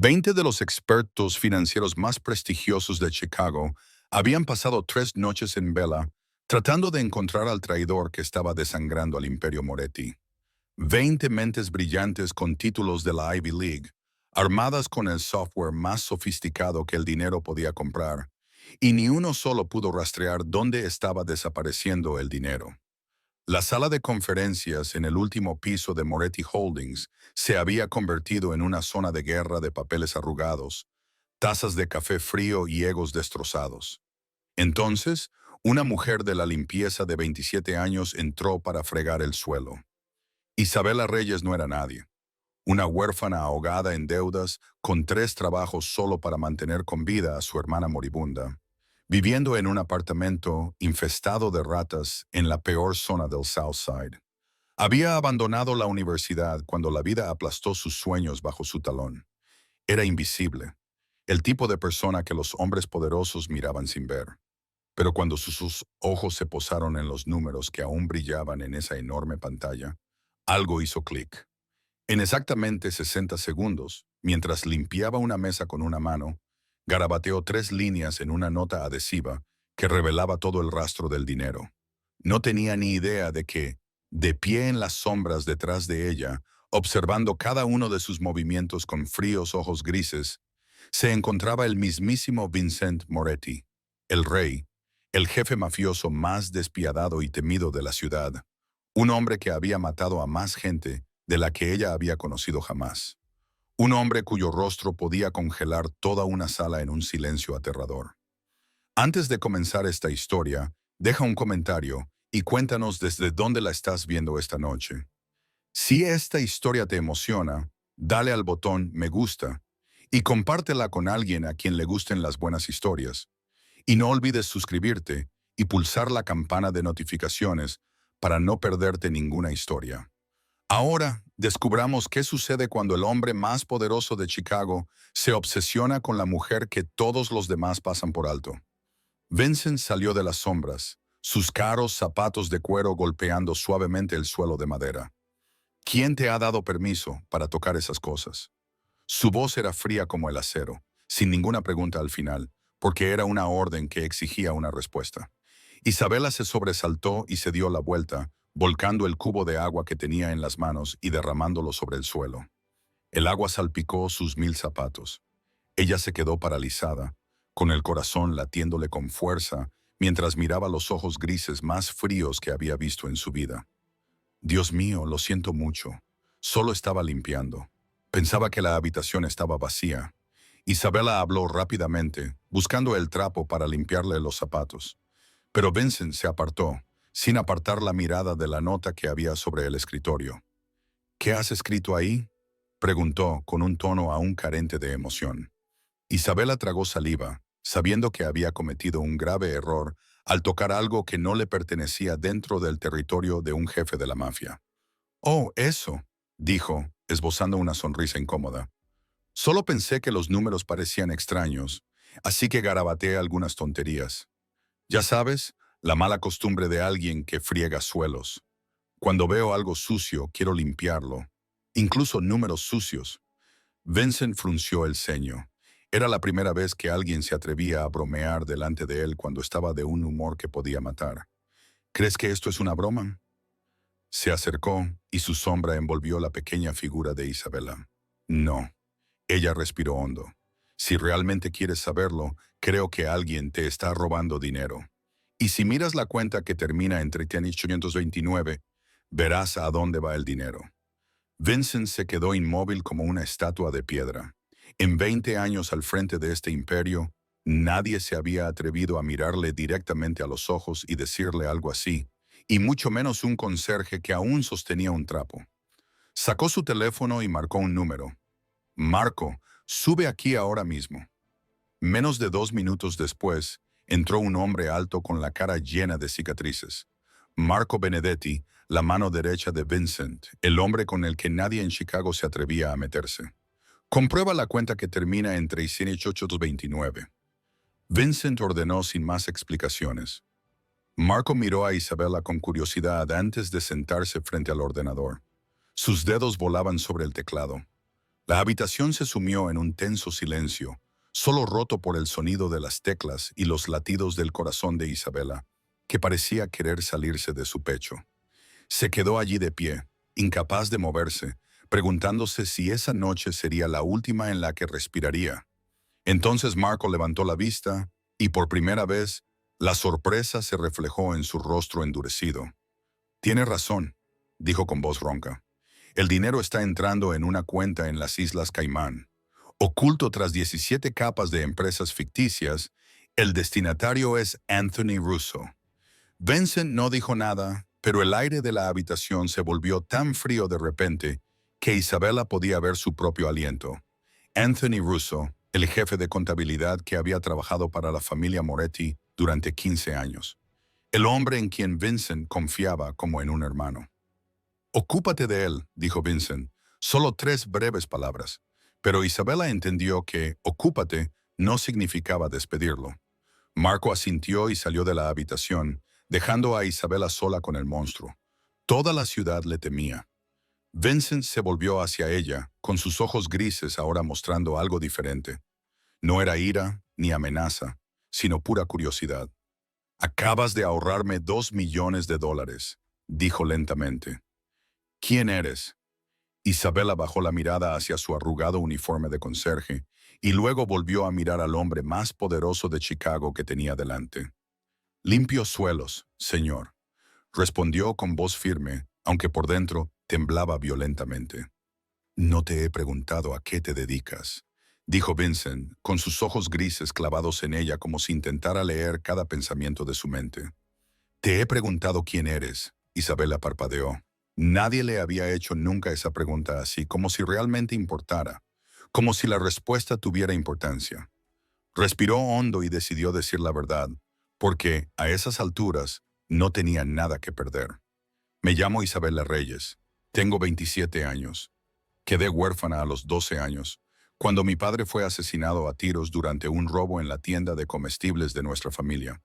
20 de los expertos financieros más prestigiosos de Chicago habían pasado 3 noches en vela tratando de encontrar al traidor que estaba desangrando al Imperio Moretti. 20 mentes brillantes con títulos de la Ivy League, armadas con el software más sofisticado que el dinero podía comprar, y ni uno solo pudo rastrear dónde estaba desapareciendo el dinero. La sala de conferencias en el último piso de Moretti Holdings se había convertido en una zona de guerra de papeles arrugados, tazas de café frío y egos destrozados. Entonces, una mujer de la limpieza de 27 años entró para fregar el suelo. Isabela Reyes no era nadie. Una huérfana ahogada en deudas, con 3 trabajos solo para mantener con vida a su hermana moribunda, viviendo en un apartamento infestado de ratas en la peor zona del South Side. Había abandonado la universidad cuando la vida aplastó sus sueños bajo su talón. Era invisible, el tipo de persona que los hombres poderosos miraban sin ver. Pero cuando sus ojos se posaron en los números que aún brillaban en esa enorme pantalla, algo hizo clic. En exactamente 60 segundos, mientras limpiaba una mesa con una mano, garabateó 3 líneas en una nota adhesiva que revelaba todo el rastro del dinero. No tenía ni idea de que, de pie en las sombras detrás de ella, observando cada uno de sus movimientos con fríos ojos grises, se encontraba el mismísimo Vincent Moretti, el rey, el jefe mafioso más despiadado y temido de la ciudad, un hombre que había matado a más gente de la que ella había conocido jamás. Un hombre cuyo rostro podía congelar toda una sala en un silencio aterrador. Antes de comenzar esta historia, deja un comentario y cuéntanos desde dónde la estás viendo esta noche. Si esta historia te emociona, dale al botón me gusta y compártela con alguien a quien le gusten las buenas historias. Y no olvides suscribirte y pulsar la campana de notificaciones para no perderte ninguna historia. Ahora, descubramos qué sucede cuando el hombre más poderoso de Chicago se obsesiona con la mujer que todos los demás pasan por alto. Vincent salió de las sombras, sus caros zapatos de cuero golpeando suavemente el suelo de madera. ¿Quién te ha dado permiso para tocar esas cosas? Su voz era fría como el acero, sin ninguna pregunta al final, porque era una orden que exigía una respuesta. Isabela se sobresaltó y se dio la vuelta, volcando el cubo de agua que tenía en las manos y derramándolo sobre el suelo. El agua salpicó sus 1000 zapatos. Ella se quedó paralizada, con el corazón latiéndole con fuerza, mientras miraba los ojos grises más fríos que había visto en su vida. Dios mío, lo siento mucho. Solo estaba limpiando. Pensaba que la habitación estaba vacía. Isabela habló rápidamente, buscando el trapo para limpiarle los zapatos. Pero Vincent se apartó, sin apartar la mirada de la nota que había sobre el escritorio. ¿Qué has escrito ahí?, preguntó con un tono aún carente de emoción. Isabela tragó saliva, sabiendo que había cometido un grave error al tocar algo que no le pertenecía dentro del territorio de un jefe de la mafia. «Oh, eso», dijo, esbozando una sonrisa incómoda. «Solo pensé que los números parecían extraños, así que garabateé algunas tonterías. Ya sabes, la mala costumbre de alguien que friega suelos. Cuando veo algo sucio, quiero limpiarlo. Incluso números sucios». Vincent frunció el ceño. Era la primera vez que alguien se atrevía a bromear delante de él cuando estaba de un humor que podía matar. «¿Crees que esto es una broma?». Se acercó y su sombra envolvió la pequeña figura de Isabela. «No». Ella respiró hondo. «Si realmente quieres saberlo, creo que alguien te está robando dinero. Y si miras la cuenta que termina en 3.829, verás a dónde va el dinero». Vincent se quedó inmóvil como una estatua de piedra. En 20 años al frente de este imperio, nadie se había atrevido a mirarle directamente a los ojos y decirle algo así, y mucho menos un conserje que aún sostenía un trapo. Sacó su teléfono y marcó un número. «Marco, sube aquí ahora mismo». Menos de 2 minutos después, entró un hombre alto con la cara llena de cicatrices. Marco Benedetti, la mano derecha de Vincent, el hombre con el que nadie en Chicago se atrevía a meterse. «Comprueba la cuenta que termina en 3.829». Vincent ordenó sin más explicaciones. Marco miró a Isabela con curiosidad antes de sentarse frente al ordenador. Sus dedos volaban sobre el teclado. La habitación se sumió en un tenso silencio, solo roto por el sonido de las teclas y los latidos del corazón de Isabela, que parecía querer salirse de su pecho. Se quedó allí de pie, incapaz de moverse, preguntándose si esa noche sería la última en la que respiraría. Entonces Marco levantó la vista y por primera vez la sorpresa se reflejó en su rostro endurecido. «Tiene razón», dijo con voz ronca. «El dinero está entrando en una cuenta en las Islas Caimán. Oculto tras 17 capas de empresas ficticias, el destinatario es Anthony Russo». Vincent no dijo nada, pero el aire de la habitación se volvió tan frío de repente que Isabela podía ver su propio aliento. Anthony Russo, el jefe de contabilidad que había trabajado para la familia Moretti durante 15 años. El hombre en quien Vincent confiaba como en un hermano. «Ocúpate de él», dijo Vincent. Solo 3 breves palabras. Pero Isabela entendió que «ocúpate» no significaba despedirlo. Marco asintió y salió de la habitación, dejando a Isabela sola con el monstruo. Toda la ciudad le temía. Vincent se volvió hacia ella, con sus ojos grises ahora mostrando algo diferente. No era ira ni amenaza, sino pura curiosidad. «Acabas de ahorrarme $2 millones», dijo lentamente. «¿Quién eres?» Isabela bajó la mirada hacia su arrugado uniforme de conserje y luego volvió a mirar al hombre más poderoso de Chicago que tenía delante. «Limpios suelos, señor», respondió con voz firme, aunque por dentro temblaba violentamente. «No te he preguntado a qué te dedicas», dijo Vincent, con sus ojos grises clavados en ella como si intentara leer cada pensamiento de su mente. «Te he preguntado quién eres», Isabela parpadeó. Nadie le había hecho nunca esa pregunta así, como si realmente importara, como si la respuesta tuviera importancia. Respiró hondo y decidió decir la verdad, porque, a esas alturas, no tenía nada que perder. «Me llamo Isabela Reyes. Tengo 27 años. Quedé huérfana a los 12 años, cuando mi padre fue asesinado a tiros durante un robo en la tienda de comestibles de nuestra familia.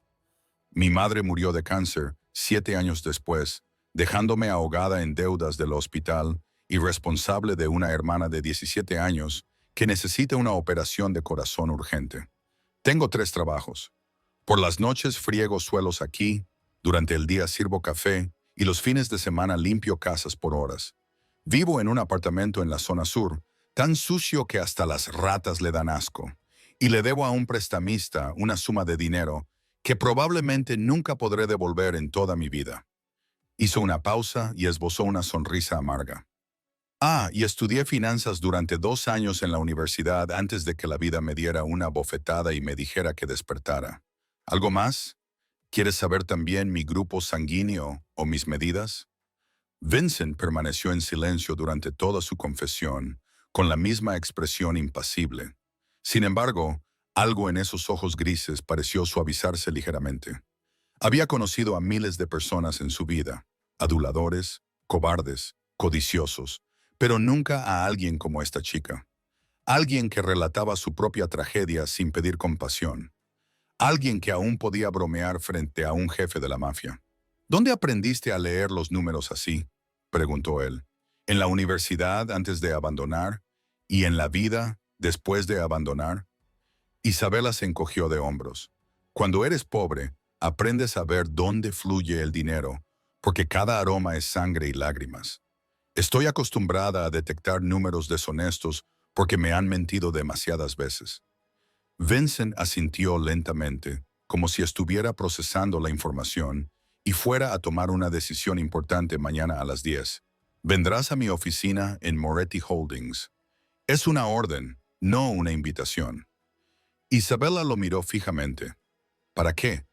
Mi madre murió de cáncer 7 años después, dejándome ahogada en deudas del hospital y responsable de una hermana de 17 años que necesita una operación de corazón urgente. Tengo 3 trabajos. Por las noches friego suelos aquí, durante el día sirvo café y los fines de semana limpio casas por horas. Vivo en un apartamento en la zona sur, tan sucio que hasta las ratas le dan asco, y le debo a un prestamista una suma de dinero que probablemente nunca podré devolver en toda mi vida». Hizo una pausa y esbozó una sonrisa amarga. «Y estudié finanzas durante 2 años en la universidad antes de que la vida me diera una bofetada y me dijera que despertara. ¿Algo más? ¿Quieres saber también mi grupo sanguíneo o mis medidas?» Vincent permaneció en silencio durante toda su confesión, con la misma expresión impasible. Sin embargo, algo en esos ojos grises pareció suavizarse ligeramente. Había conocido a miles de personas en su vida, aduladores, cobardes, codiciosos, pero nunca a alguien como esta chica. Alguien que relataba su propia tragedia sin pedir compasión. Alguien que aún podía bromear frente a un jefe de la mafia. «¿Dónde aprendiste a leer los números así?», preguntó él. «¿En la universidad antes de abandonar? ¿Y en la vida después de abandonar?» Isabela se encogió de hombros. «Cuando eres pobre, aprendes a ver dónde fluye el dinero, porque cada aroma es sangre y lágrimas. Estoy acostumbrada a detectar números deshonestos porque me han mentido demasiadas veces». Vincent asintió lentamente, como si estuviera procesando la información y fuera a tomar una decisión importante mañana a las 10. «Vendrás a mi oficina en Moretti Holdings. Es una orden, no una invitación». Isabela lo miró fijamente. «¿Para qué?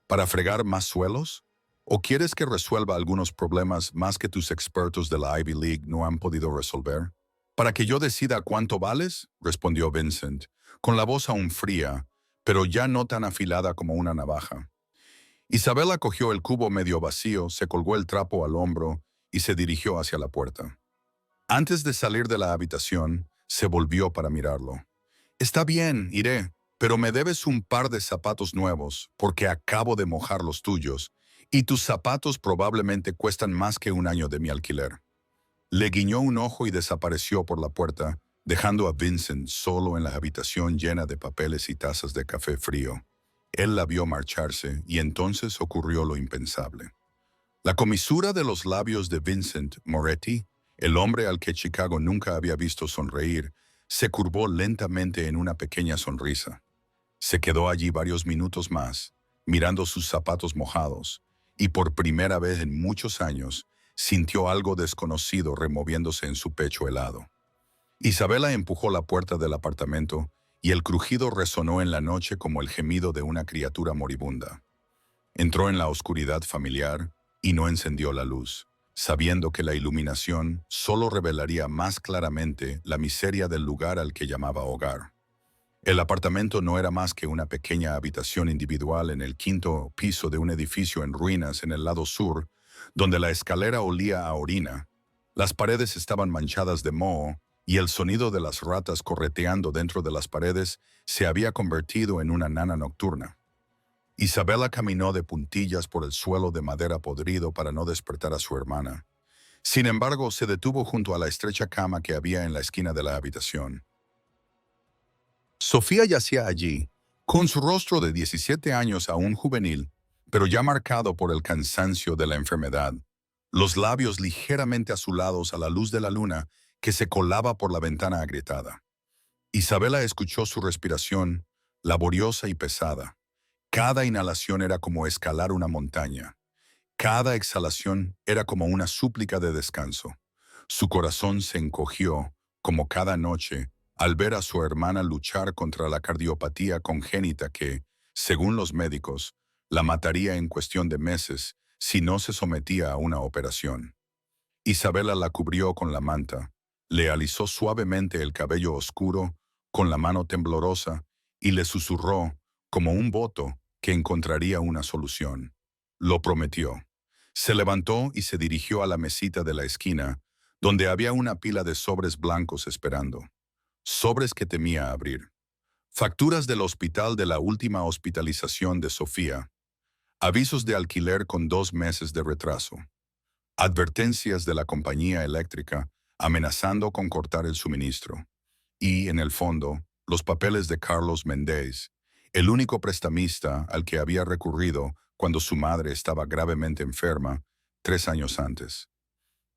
¿Para fregar más suelos? ¿O quieres que resuelva algunos problemas más que tus expertos de la Ivy League no han podido resolver?» «¿Para que yo decida cuánto vales?», respondió Vincent, con la voz aún fría, pero ya no tan afilada como una navaja. Isabela cogió el cubo medio vacío, se colgó el trapo al hombro y se dirigió hacia la puerta. Antes de salir de la habitación, se volvió para mirarlo. «Está bien, iré, pero me debes un par de zapatos nuevos, porque acabo de mojar los tuyos, y tus zapatos probablemente cuestan más que un año de mi alquiler». Le guiñó un ojo y desapareció por la puerta, dejando a Vincent solo en la habitación llena de papeles y tazas de café frío. Él la vio marcharse y entonces ocurrió lo impensable. La comisura de los labios de Vincent Moretti, el hombre al que Chicago nunca había visto sonreír, se curvó lentamente en una pequeña sonrisa. Se quedó allí varios minutos más, mirando sus zapatos mojados, y por primera vez en muchos años sintió algo desconocido removiéndose en su pecho helado. Isabela empujó la puerta del apartamento y el crujido resonó en la noche como el gemido de una criatura moribunda. Entró en la oscuridad familiar y no encendió la luz, sabiendo que la iluminación solo revelaría más claramente la miseria del lugar al que llamaba hogar. El apartamento no era más que una pequeña habitación individual en el quinto piso de un edificio en ruinas en el lado sur, donde la escalera olía a orina. Las paredes estaban manchadas de moho y el sonido de las ratas correteando dentro de las paredes se había convertido en una nana nocturna. Isabela caminó de puntillas por el suelo de madera podrido para no despertar a su hermana. Sin embargo, se detuvo junto a la estrecha cama que había en la esquina de la habitación. Sofía yacía allí, con su rostro de 17 años aún juvenil, pero ya marcado por el cansancio de la enfermedad, los labios ligeramente azulados a la luz de la luna que se colaba por la ventana agrietada. Isabela escuchó su respiración, laboriosa y pesada. Cada inhalación era como escalar una montaña. Cada exhalación era como una súplica de descanso. Su corazón se encogió, como cada noche, al ver a su hermana luchar contra la cardiopatía congénita que, según los médicos, la mataría en cuestión de meses si no se sometía a una operación. Isabela la cubrió con la manta, le alisó suavemente el cabello oscuro con la mano temblorosa y le susurró, como un voto, que encontraría una solución. Lo prometió. Se levantó y se dirigió a la mesita de la esquina, donde había una pila de sobres blancos esperando. Sobres que temía abrir. Facturas del hospital de la última hospitalización de Sofía. Avisos de alquiler con 2 meses de retraso. Advertencias de la compañía eléctrica amenazando con cortar el suministro. Y, en el fondo, los papeles de Carlos Méndez, el único prestamista al que había recurrido cuando su madre estaba gravemente enferma 3 años antes.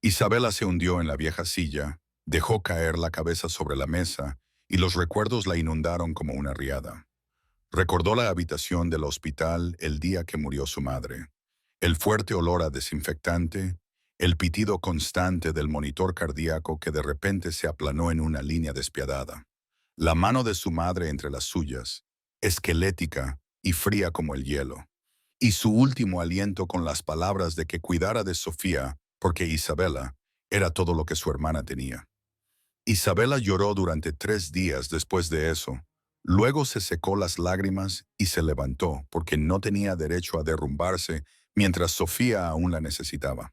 Isabela se hundió en la vieja silla, dejó caer la cabeza sobre la mesa y los recuerdos la inundaron como una riada. Recordó la habitación del hospital el día que murió su madre, el fuerte olor a desinfectante, el pitido constante del monitor cardíaco que de repente se aplanó en una línea despiadada, la mano de su madre entre las suyas, esquelética y fría como el hielo, y su último aliento con las palabras de que cuidara de Sofía, porque Isabela era todo lo que su hermana tenía. Isabela lloró durante 3 días después de eso. Luego se secó las lágrimas y se levantó porque no tenía derecho a derrumbarse mientras Sofía aún la necesitaba.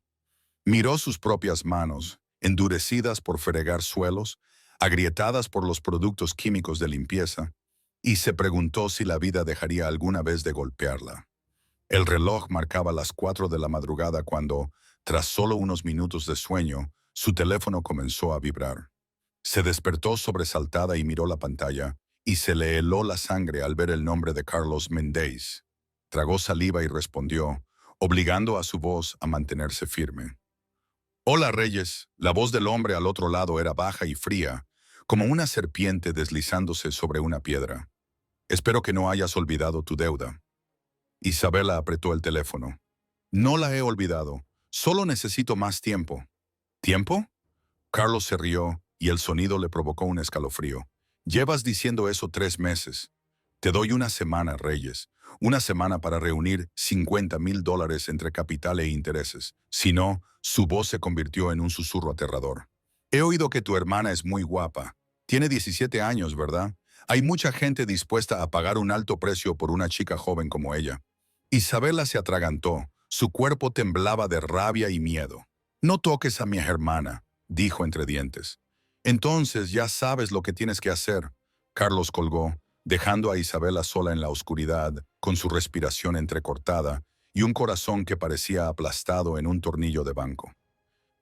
Miró sus propias manos, endurecidas por fregar suelos, agrietadas por los productos químicos de limpieza, y se preguntó si la vida dejaría alguna vez de golpearla. El reloj marcaba las 4 de la madrugada cuando, tras solo unos minutos de sueño, su teléfono comenzó a vibrar. Se despertó sobresaltada y miró la pantalla, y se le heló la sangre al ver el nombre de Carlos Méndez. Tragó saliva y respondió, obligando a su voz a mantenerse firme. Hola, Reyes. La voz del hombre al otro lado era baja y fría, como una serpiente deslizándose sobre una piedra. Espero que no hayas olvidado tu deuda. Isabela apretó el teléfono. No la he olvidado. Solo necesito más tiempo. ¿Tiempo? Carlos se rió y el sonido le provocó un escalofrío. Llevas diciendo eso 3 meses. Te doy una semana, Reyes. Una semana para reunir $50,000 entre capital e intereses. Si no, su voz se convirtió en un susurro aterrador. He oído que tu hermana es muy guapa. Tiene 17 años, ¿verdad? Hay mucha gente dispuesta a pagar un alto precio por una chica joven como ella. Isabela se atragantó. Su cuerpo temblaba de rabia y miedo. No toques a mi hermana, dijo entre dientes. Entonces ya sabes lo que tienes que hacer. Carlos colgó, dejando a Isabela sola en la oscuridad, con su respiración entrecortada y un corazón que parecía aplastado en un tornillo de banco.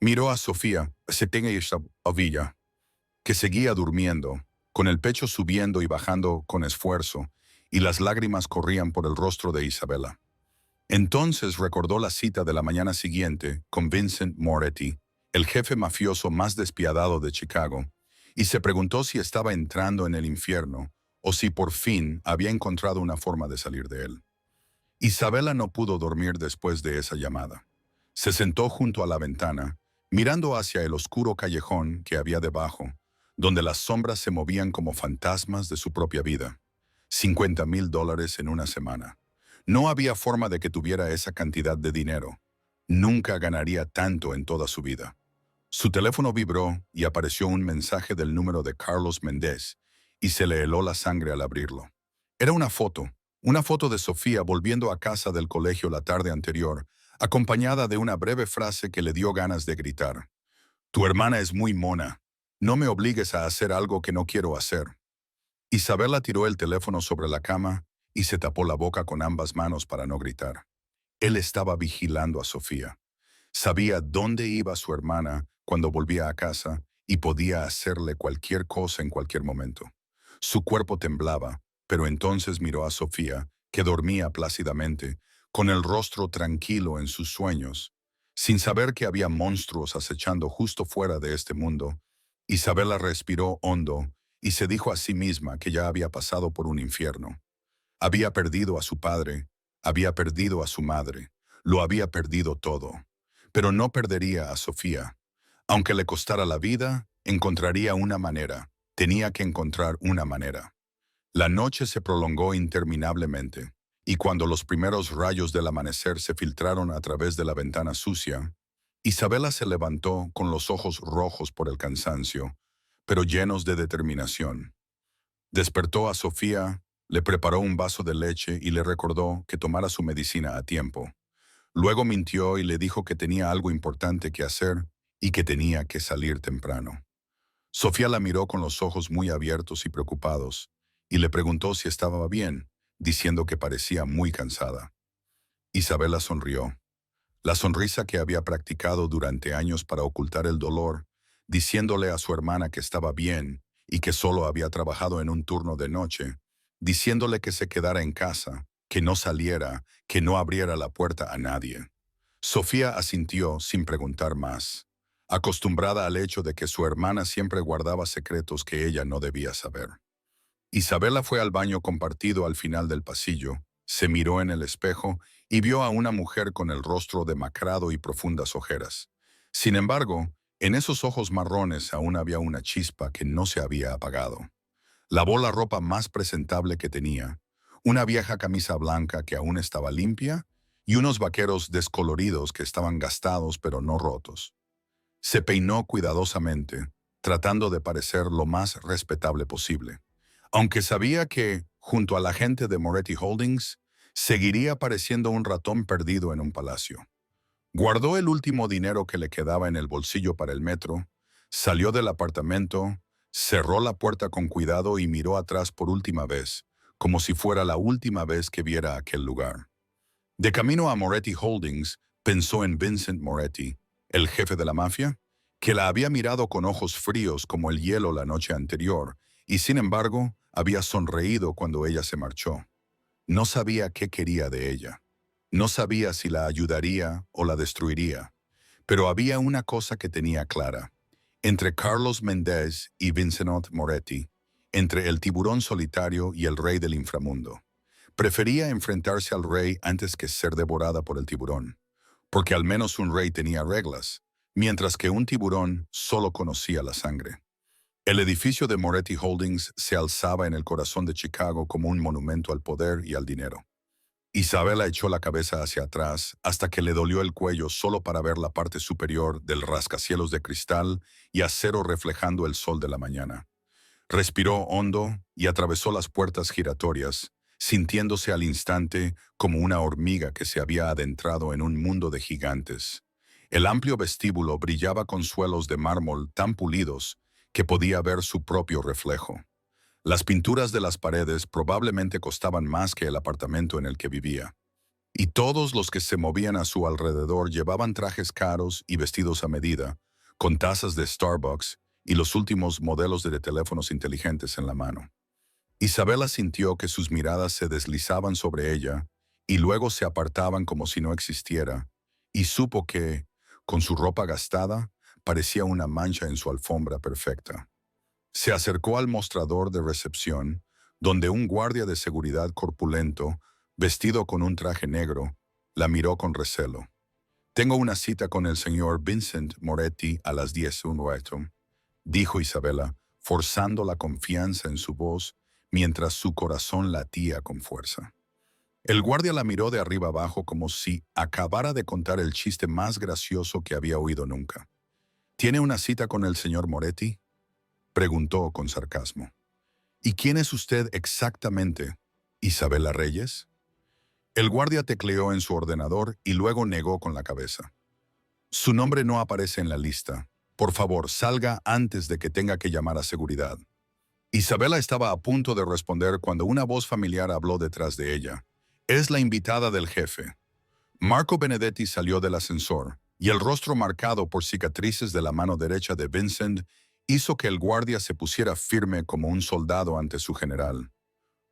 Miró a Sofía. Se tenga esta ovilla. que seguía durmiendo, con el pecho subiendo y bajando con esfuerzo, y las lágrimas corrían por el rostro de Isabella. Entonces recordó la cita de la mañana siguiente con Vincent Moretti, el jefe mafioso más despiadado de Chicago, y se preguntó si estaba entrando en el infierno o si por fin había encontrado una forma de salir de él. Isabella no pudo dormir después de esa llamada. Se sentó junto a la ventana, mirando hacia el oscuro callejón que había debajo, donde las sombras se movían como fantasmas de su propia vida. $50,000 en una semana. No había forma de que tuviera esa cantidad de dinero. Nunca ganaría tanto en toda su vida. Su teléfono vibró y apareció un mensaje del número de Carlos Méndez, y se le heló la sangre al abrirlo. Era una foto de Sofía volviendo a casa del colegio la tarde anterior, acompañada de una breve frase que le dio ganas de gritar. Tu hermana es muy mona. No me obligues a hacer algo que no quiero hacer. Isabella tiró el teléfono sobre la cama y se tapó la boca con ambas manos para no gritar. Él estaba vigilando a Sofía. Sabía dónde iba su hermana cuando volvía a casa y podía hacerle cualquier cosa en cualquier momento. Su cuerpo temblaba, pero entonces miró a Sofía, que dormía plácidamente, con el rostro tranquilo en sus sueños. Sin saber que había monstruos acechando justo fuera de este mundo, Isabella respiró hondo y se dijo a sí misma que ya había pasado por un infierno. Había perdido a su padre, había perdido a su madre, lo había perdido todo. Pero no perdería a Sofía. Aunque le costara la vida, encontraría una manera. Tenía que encontrar una manera. La noche se prolongó interminablemente, y cuando los primeros rayos del amanecer se filtraron a través de la ventana sucia, Isabella se levantó con los ojos rojos por el cansancio, pero llenos de determinación. Despertó a Sofía, le preparó un vaso de leche y le recordó que tomara su medicina a tiempo. Luego mintió y le dijo que tenía algo importante que hacer y que tenía que salir temprano. Sofía la miró con los ojos muy abiertos y preocupados, y le preguntó si estaba bien, diciendo que parecía muy cansada. Isabella sonrió, la sonrisa que había practicado durante años para ocultar el dolor, diciéndole a su hermana que estaba bien y que solo había trabajado en un turno de noche, diciéndole que se quedara en casa, que no saliera, que no abriera la puerta a nadie. Sofía asintió sin preguntar más, acostumbrada al hecho de que su hermana siempre guardaba secretos que ella no debía saber. Isabella fue al baño compartido al final del pasillo, se miró en el espejo y vio a una mujer con el rostro demacrado y profundas ojeras. Sin embargo, en esos ojos marrones aún había una chispa que no se había apagado. Lavó la ropa más presentable que tenía, una vieja camisa blanca que aún estaba limpia y unos vaqueros descoloridos que estaban gastados pero no rotos. Se peinó cuidadosamente, tratando de parecer lo más respetable posible, aunque sabía que, junto a la gente de Moretti Holdings, seguiría pareciendo un ratón perdido en un palacio. Guardó el último dinero que le quedaba en el bolsillo para el metro, salió del apartamento, cerró la puerta con cuidado y miró atrás por última vez, como si fuera la última vez que viera aquel lugar. De camino a Moretti Holdings, pensó en Vincent Moretti, el jefe de la mafia, que la había mirado con ojos fríos como el hielo la noche anterior, y sin embargo, había sonreído cuando ella se marchó. No sabía qué quería de ella. No sabía si la ayudaría o la destruiría. Pero había una cosa que tenía clara. Entre Carlos Méndez y Vincent Moretti, entre el tiburón solitario y el rey del inframundo. Prefería enfrentarse al rey antes que ser devorada por el tiburón, porque al menos un rey tenía reglas, mientras que un tiburón solo conocía la sangre. El edificio de Moretti Holdings se alzaba en el corazón de Chicago como un monumento al poder y al dinero. Isabella echó la cabeza hacia atrás hasta que le dolió el cuello solo para ver la parte superior del rascacielos de cristal y acero reflejando el sol de la mañana. Respiró hondo y atravesó las puertas giratorias, sintiéndose al instante como una hormiga que se había adentrado en un mundo de gigantes. El amplio vestíbulo brillaba con suelos de mármol tan pulidos que podía ver su propio reflejo. Las pinturas de las paredes probablemente costaban más que el apartamento en el que vivía. Y todos los que se movían a su alrededor llevaban trajes caros y vestidos a medida, con tazas de Starbucks y los últimos modelos de teléfonos inteligentes en la mano. Isabela sintió que sus miradas se deslizaban sobre ella y luego se apartaban como si no existiera, y supo que, con su ropa gastada, parecía una mancha en su alfombra perfecta. Se acercó al mostrador de recepción, donde un guardia de seguridad corpulento, vestido con un traje negro, la miró con recelo. «Tengo una cita con el señor Vincent Moretti a las 10, dijo Isabela, forzando la confianza en su voz mientras su corazón latía con fuerza. El guardia la miró de arriba abajo como si acabara de contar el chiste más gracioso que había oído nunca. «¿Tiene una cita con el señor Moretti?», preguntó con sarcasmo. «¿Y quién es usted exactamente? ¿Isabela Reyes?». El guardia tecleó en su ordenador y luego negó con la cabeza. «Su nombre no aparece en la lista. Por favor, salga antes de que tenga que llamar a seguridad». Isabela estaba a punto de responder cuando una voz familiar habló detrás de ella. «Es la invitada del jefe». Marco Benedetti salió del ascensor, y el rostro marcado por cicatrices de la mano derecha de Vincent hizo que el guardia se pusiera firme como un soldado ante su general.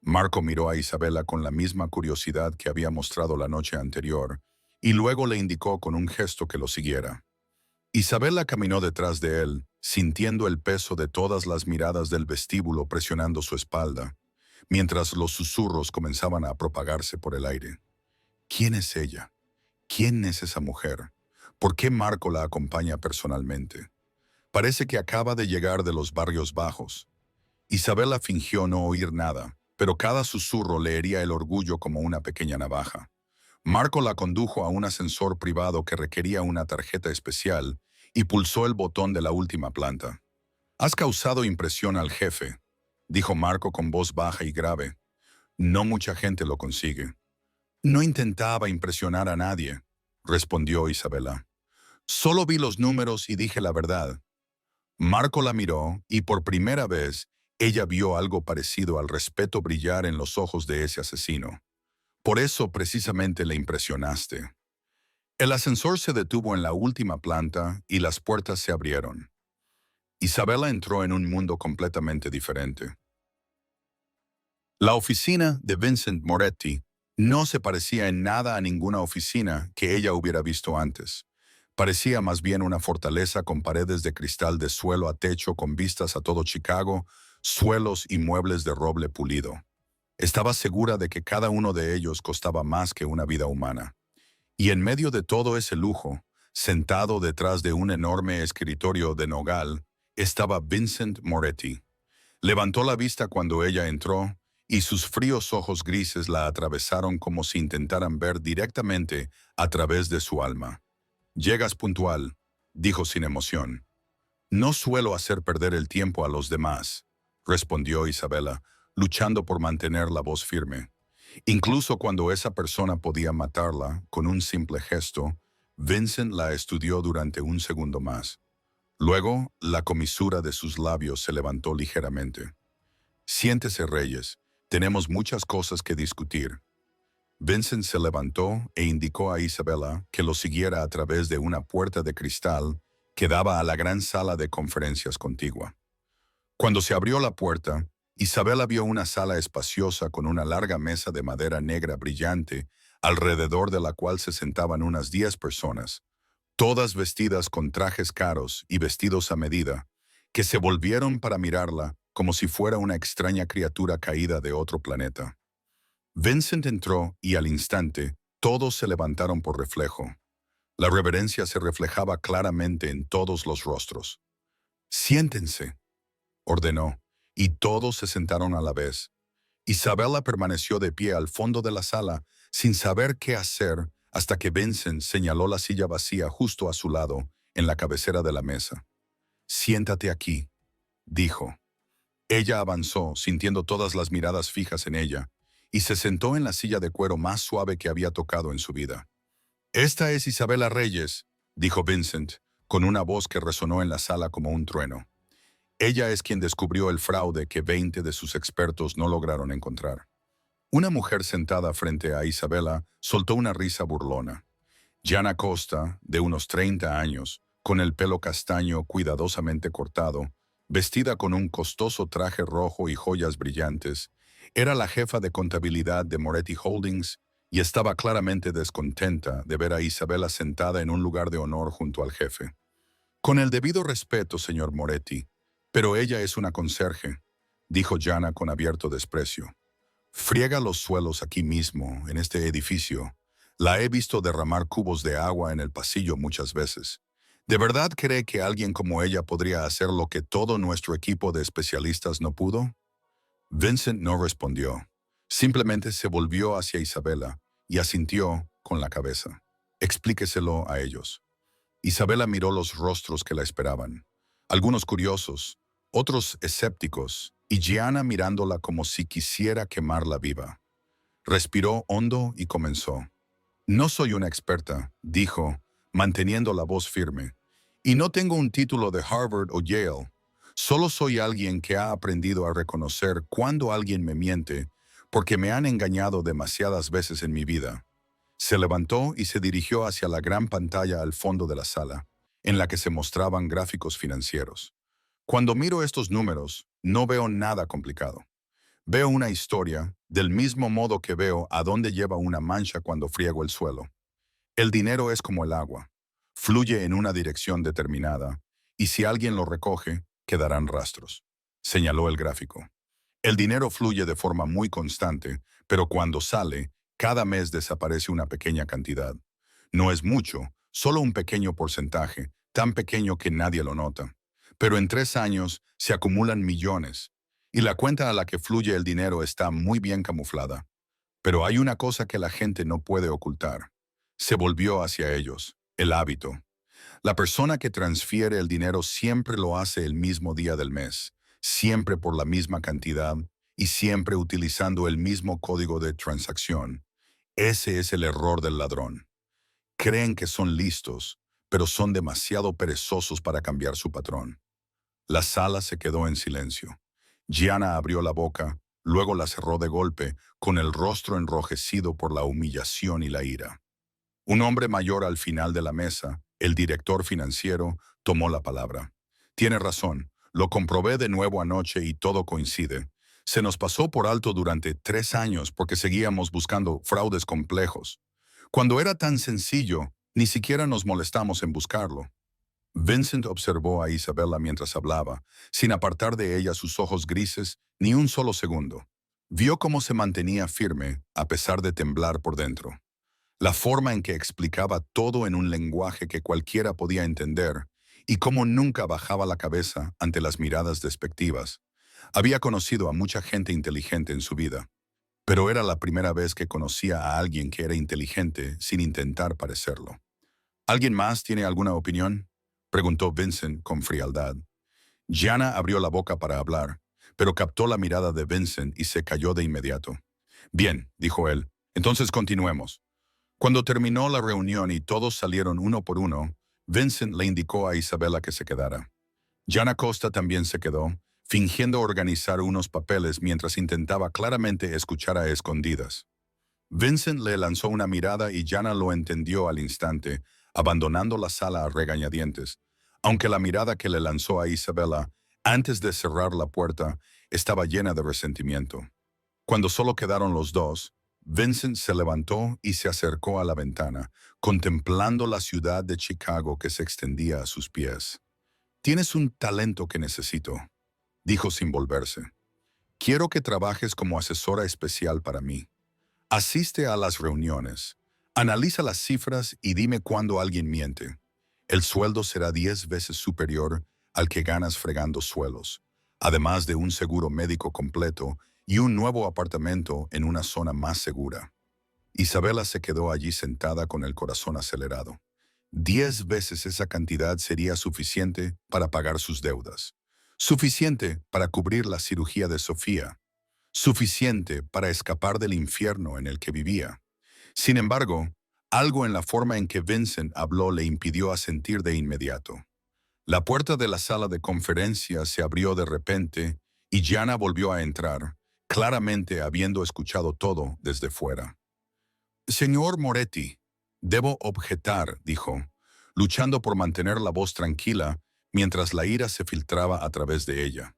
Marco miró a Isabela con la misma curiosidad que había mostrado la noche anterior, y luego le indicó con un gesto que lo siguiera. Isabela caminó detrás de él, sintiendo el peso de todas las miradas del vestíbulo presionando su espalda, mientras los susurros comenzaban a propagarse por el aire. ¿Quién es ella? ¿Quién es esa mujer? ¿Por qué Marco la acompaña personalmente? Parece que acaba de llegar de los barrios bajos. Isabela fingió no oír nada, pero cada susurro le hería el orgullo como una pequeña navaja. Marco la condujo a un ascensor privado que requería una tarjeta especial y pulsó el botón de la última planta. «Has causado impresión al jefe», dijo Marco con voz baja y grave. «No mucha gente lo consigue». «No intentaba impresionar a nadie», respondió Isabela. «Solo vi los números y dije la verdad». Marco la miró y por primera vez ella vio algo parecido al respeto brillar en los ojos de ese asesino. «Por eso precisamente le impresionaste». El ascensor se detuvo en la última planta y las puertas se abrieron. Isabela entró en un mundo completamente diferente. La oficina de Vincent Moretti no se parecía en nada a ninguna oficina que ella hubiera visto antes. Parecía más bien una fortaleza con paredes de cristal de suelo a techo con vistas a todo Chicago, suelos y muebles de roble pulido. Estaba segura de que cada uno de ellos costaba más que una vida humana. Y en medio de todo ese lujo, sentado detrás de un enorme escritorio de nogal, estaba Vincent Moretti. Levantó la vista cuando ella entró, y sus fríos ojos grises la atravesaron como si intentaran ver directamente a través de su alma. «Llegas puntual», dijo sin emoción. «No suelo hacer perder el tiempo a los demás», respondió Isabela, luchando por mantener la voz firme. Incluso cuando esa persona podía matarla con un simple gesto, Vincent la estudió durante un segundo más. Luego, la comisura de sus labios se levantó ligeramente. «Siéntese, Reyes. Tenemos muchas cosas que discutir». Vincent se levantó e indicó a Isabela que lo siguiera a través de una puerta de cristal que daba a la gran sala de conferencias contigua. Cuando se abrió la puerta, Isabela vio una sala espaciosa con una larga mesa de madera negra brillante, alrededor de la cual se sentaban unas 10 personas, todas vestidas con trajes caros y vestidos a medida, que se volvieron para mirarla como si fuera una extraña criatura caída de otro planeta. Vincent entró y al instante todos se levantaron por reflejo. La reverencia se reflejaba claramente en todos los rostros. «Siéntense», ordenó, y todos se sentaron a la vez. Isabela permaneció de pie al fondo de la sala, sin saber qué hacer, hasta que Vincent señaló la silla vacía justo a su lado, en la cabecera de la mesa. «Siéntate aquí», dijo. Ella avanzó, sintiendo todas las miradas fijas en ella, y se sentó en la silla de cuero más suave que había tocado en su vida. «Esta es Isabela Reyes», dijo Vincent, con una voz que resonó en la sala como un trueno. «Ella es quien descubrió el fraude que 20 de sus expertos no lograron encontrar». Una mujer sentada frente a Isabela soltó una risa burlona. Jana Costa, de unos 30 años, con el pelo castaño cuidadosamente cortado, Vestida con un costoso traje rojo y joyas brillantes, era la jefa de contabilidad de Moretti Holdings y estaba claramente descontenta de ver a Isabela sentada en un lugar de honor junto al jefe. Con el debido respeto, señor Moretti, pero ella es una conserje, dijo Jana con abierto desprecio. Friega los suelos aquí mismo, en este edificio. La he visto derramar cubos de agua en el pasillo muchas veces. ¿De verdad cree que alguien como ella podría hacer lo que todo nuestro equipo de especialistas no pudo? Vincent no respondió. Simplemente se volvió hacia Isabela y asintió con la cabeza. Explíqueselo a ellos. Isabela miró los rostros que la esperaban. Algunos curiosos, otros escépticos, y Gianna mirándola como si quisiera quemarla viva. Respiró hondo y comenzó. No soy una experta, dijo, manteniendo la voz firme. Y no tengo un título de Harvard o Yale. Solo soy alguien que ha aprendido a reconocer cuando alguien me miente, porque me han engañado demasiadas veces en mi vida. Se levantó y se dirigió hacia la gran pantalla al fondo de la sala, en la que se mostraban gráficos financieros. Cuando miro estos números, no veo nada complicado. Veo una historia, del mismo modo que veo a dónde lleva una mancha cuando friego el suelo. El dinero es como el agua. Fluye en una dirección determinada, y si alguien lo recoge, quedarán rastros, señaló el gráfico. El dinero fluye de forma muy constante, pero cuando sale, cada mes desaparece una pequeña cantidad. No es mucho, solo un pequeño porcentaje, tan pequeño que nadie lo nota. Pero en 3 años se acumulan millones, y la cuenta a la que fluye el dinero está muy bien camuflada. Pero hay una cosa que la gente no puede ocultar. Se volvió hacia ellos, el hábito. La persona que transfiere el dinero siempre lo hace el mismo día del mes, siempre por la misma cantidad y siempre utilizando el mismo código de transacción. Ese es el error del ladrón. Creen que son listos, pero son demasiado perezosos para cambiar su patrón. La sala se quedó en silencio. Gianna abrió la boca, luego la cerró de golpe, con el rostro enrojecido por la humillación y la ira. Un hombre mayor al final de la mesa, el director financiero, tomó la palabra. Tiene razón, lo comprobé de nuevo anoche y todo coincide. Se nos pasó por alto durante 3 años porque seguíamos buscando fraudes complejos. Cuando era tan sencillo, ni siquiera nos molestamos en buscarlo. Vincent observó a Isabella mientras hablaba, sin apartar de ella sus ojos grises ni un solo segundo. Vio cómo se mantenía firme, a pesar de temblar por dentro. La forma en que explicaba todo en un lenguaje que cualquiera podía entender, y cómo nunca bajaba la cabeza ante las miradas despectivas. Había conocido a mucha gente inteligente en su vida, pero era la primera vez que conocía a alguien que era inteligente sin intentar parecerlo. ¿Alguien más tiene alguna opinión?, preguntó Vincent con frialdad. Gianna abrió la boca para hablar, pero captó la mirada de Vincent y se calló de inmediato. Bien, dijo él, entonces continuemos. Cuando terminó la reunión y todos salieron uno por uno, Vincent le indicó a Isabella que se quedara. Gianna Costa también se quedó, fingiendo organizar unos papeles mientras intentaba claramente escuchar a escondidas. Vincent le lanzó una mirada y Gianna lo entendió al instante, abandonando la sala a regañadientes, aunque la mirada que le lanzó a Isabella antes de cerrar la puerta estaba llena de resentimiento. Cuando solo quedaron los dos, Vincent se levantó y se acercó a la ventana, contemplando la ciudad de Chicago que se extendía a sus pies. «Tienes un talento que necesito», dijo sin volverse. «Quiero que trabajes como asesora especial para mí. Asiste a las reuniones, analiza las cifras y dime cuándo alguien miente. El sueldo será 10 veces superior al que ganas fregando suelos, además de un seguro médico completo y un nuevo apartamento en una zona más segura». Isabella se quedó allí sentada con el corazón acelerado. 10 veces esa cantidad sería suficiente para pagar sus deudas. Suficiente para cubrir la cirugía de Sofía. Suficiente para escapar del infierno en el que vivía. Sin embargo, algo en la forma en que Vincent habló le impidió asentir de inmediato. La puerta de la sala de conferencias se abrió de repente y Gianna volvió a entrar, claramente habiendo escuchado todo desde fuera. «Señor Moretti, debo objetar», dijo, luchando por mantener la voz tranquila, mientras la ira se filtraba a través de ella.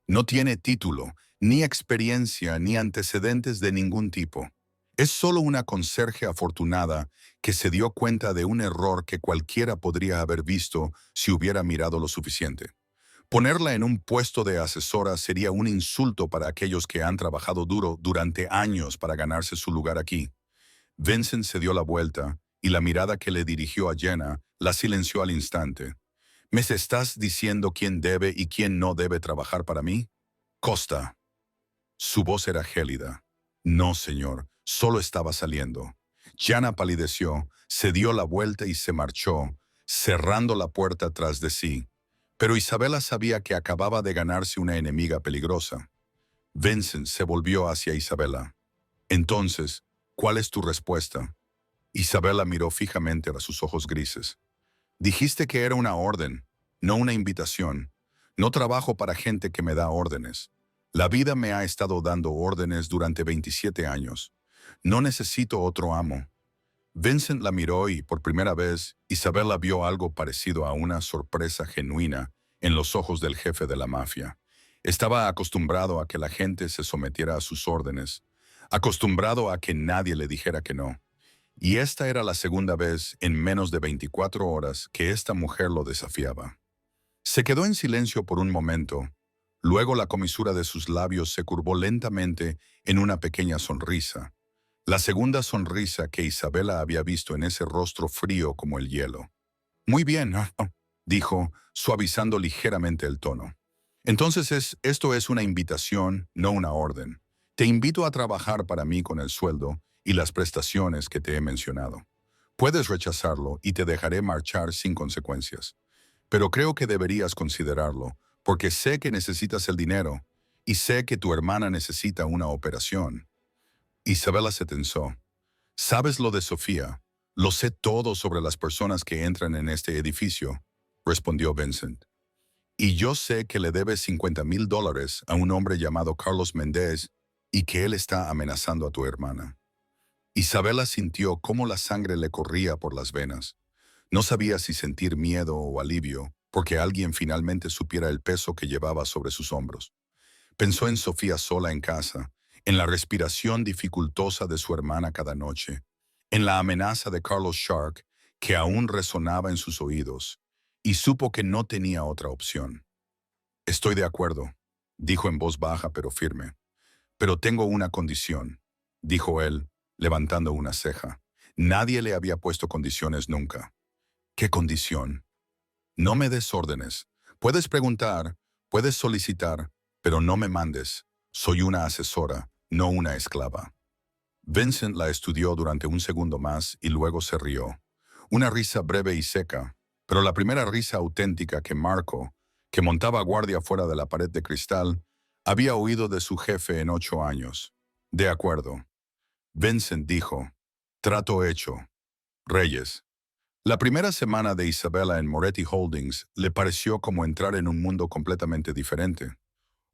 No tiene título, ni experiencia, ni antecedentes de ningún tipo. Es solo una conserje afortunada que se dio cuenta de un error que cualquiera podría haber visto si hubiera mirado lo suficiente. Ponerla en un puesto de asesora sería un insulto para aquellos que han trabajado duro durante años para ganarse su lugar aquí. Vincent se dio la vuelta y la mirada que le dirigió a Jenna la silenció al instante. ¿Me estás diciendo quién debe y quién no debe trabajar para mí? Costa. Su voz era gélida. No, señor, solo estaba saliendo. Jenna palideció, se dio la vuelta y se marchó, cerrando la puerta tras de sí. Pero Isabela sabía que acababa de ganarse una enemiga peligrosa. Vincent se volvió hacia Isabela. Entonces, ¿cuál es tu respuesta? Isabela miró fijamente a sus ojos grises. Dijiste que era una orden, no una invitación. No trabajo para gente que me da órdenes. La vida me ha estado dando órdenes durante 27 años. No necesito otro amo. Vincent la miró y, por primera vez, Isabela vio algo parecido a una sorpresa genuina en los ojos del jefe de la mafia. Estaba acostumbrado a que la gente se sometiera a sus órdenes, acostumbrado a que nadie le dijera que no. Y esta era la segunda vez en menos de 24 horas que esta mujer lo desafiaba. Se quedó en silencio por un momento. Luego la comisura de sus labios se curvó lentamente en una pequeña sonrisa. La segunda sonrisa que Isabela había visto en ese rostro frío como el hielo. Muy bien, dijo, suavizando ligeramente el tono. Entonces esto es una invitación, no una orden. Te invito a trabajar para mí con el sueldo y las prestaciones que te he mencionado. Puedes rechazarlo y te dejaré marchar sin consecuencias. Pero creo que deberías considerarlo, porque sé que necesitas el dinero y sé que tu hermana necesita una operación. Isabela se tensó. ¿Sabes lo de Sofía? Lo sé todo sobre las personas que entran en este edificio, respondió Vincent. Y yo sé que le debes $50,000 a un hombre llamado Carlos Méndez y que él está amenazando a tu hermana. Isabela sintió cómo la sangre le corría por las venas. No sabía si sentir miedo o alivio, porque alguien finalmente supiera el peso que llevaba sobre sus hombros. Pensó en Sofía sola en casa, en la respiración dificultosa de su hermana cada noche, en la amenaza de Carlos Shark que aún resonaba en sus oídos, y supo que no tenía otra opción. Estoy de acuerdo, dijo en voz baja pero firme. Pero tengo una condición, dijo él, levantando una ceja. Nadie le había puesto condiciones nunca. ¿Qué condición? No me des órdenes. Puedes preguntar, puedes solicitar, pero no me mandes. Soy una asesora, no una esclava. Vincent la estudió durante un segundo más y luego se rió. Una risa breve y seca, pero la primera risa auténtica que Marco, que montaba guardia fuera de la pared de cristal, había oído de su jefe en 8 años. De acuerdo. Vincent dijo, trato hecho. Reyes. La primera semana de Isabela en Moretti Holdings le pareció como entrar en un mundo completamente diferente.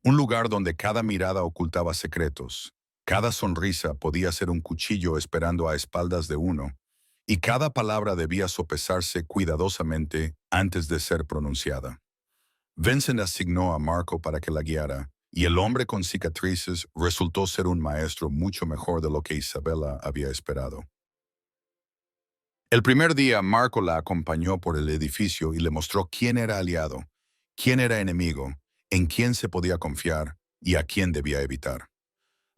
Un lugar donde cada mirada ocultaba secretos, cada sonrisa podía ser un cuchillo esperando a espaldas de uno, y cada palabra debía sopesarse cuidadosamente antes de ser pronunciada. Vincent asignó a Marco para que la guiara, y el hombre con cicatrices resultó ser un maestro mucho mejor de lo que Isabela había esperado. El primer día, Marco la acompañó por el edificio y le mostró quién era aliado, quién era enemigo, en quién se podía confiar y a quién debía evitar.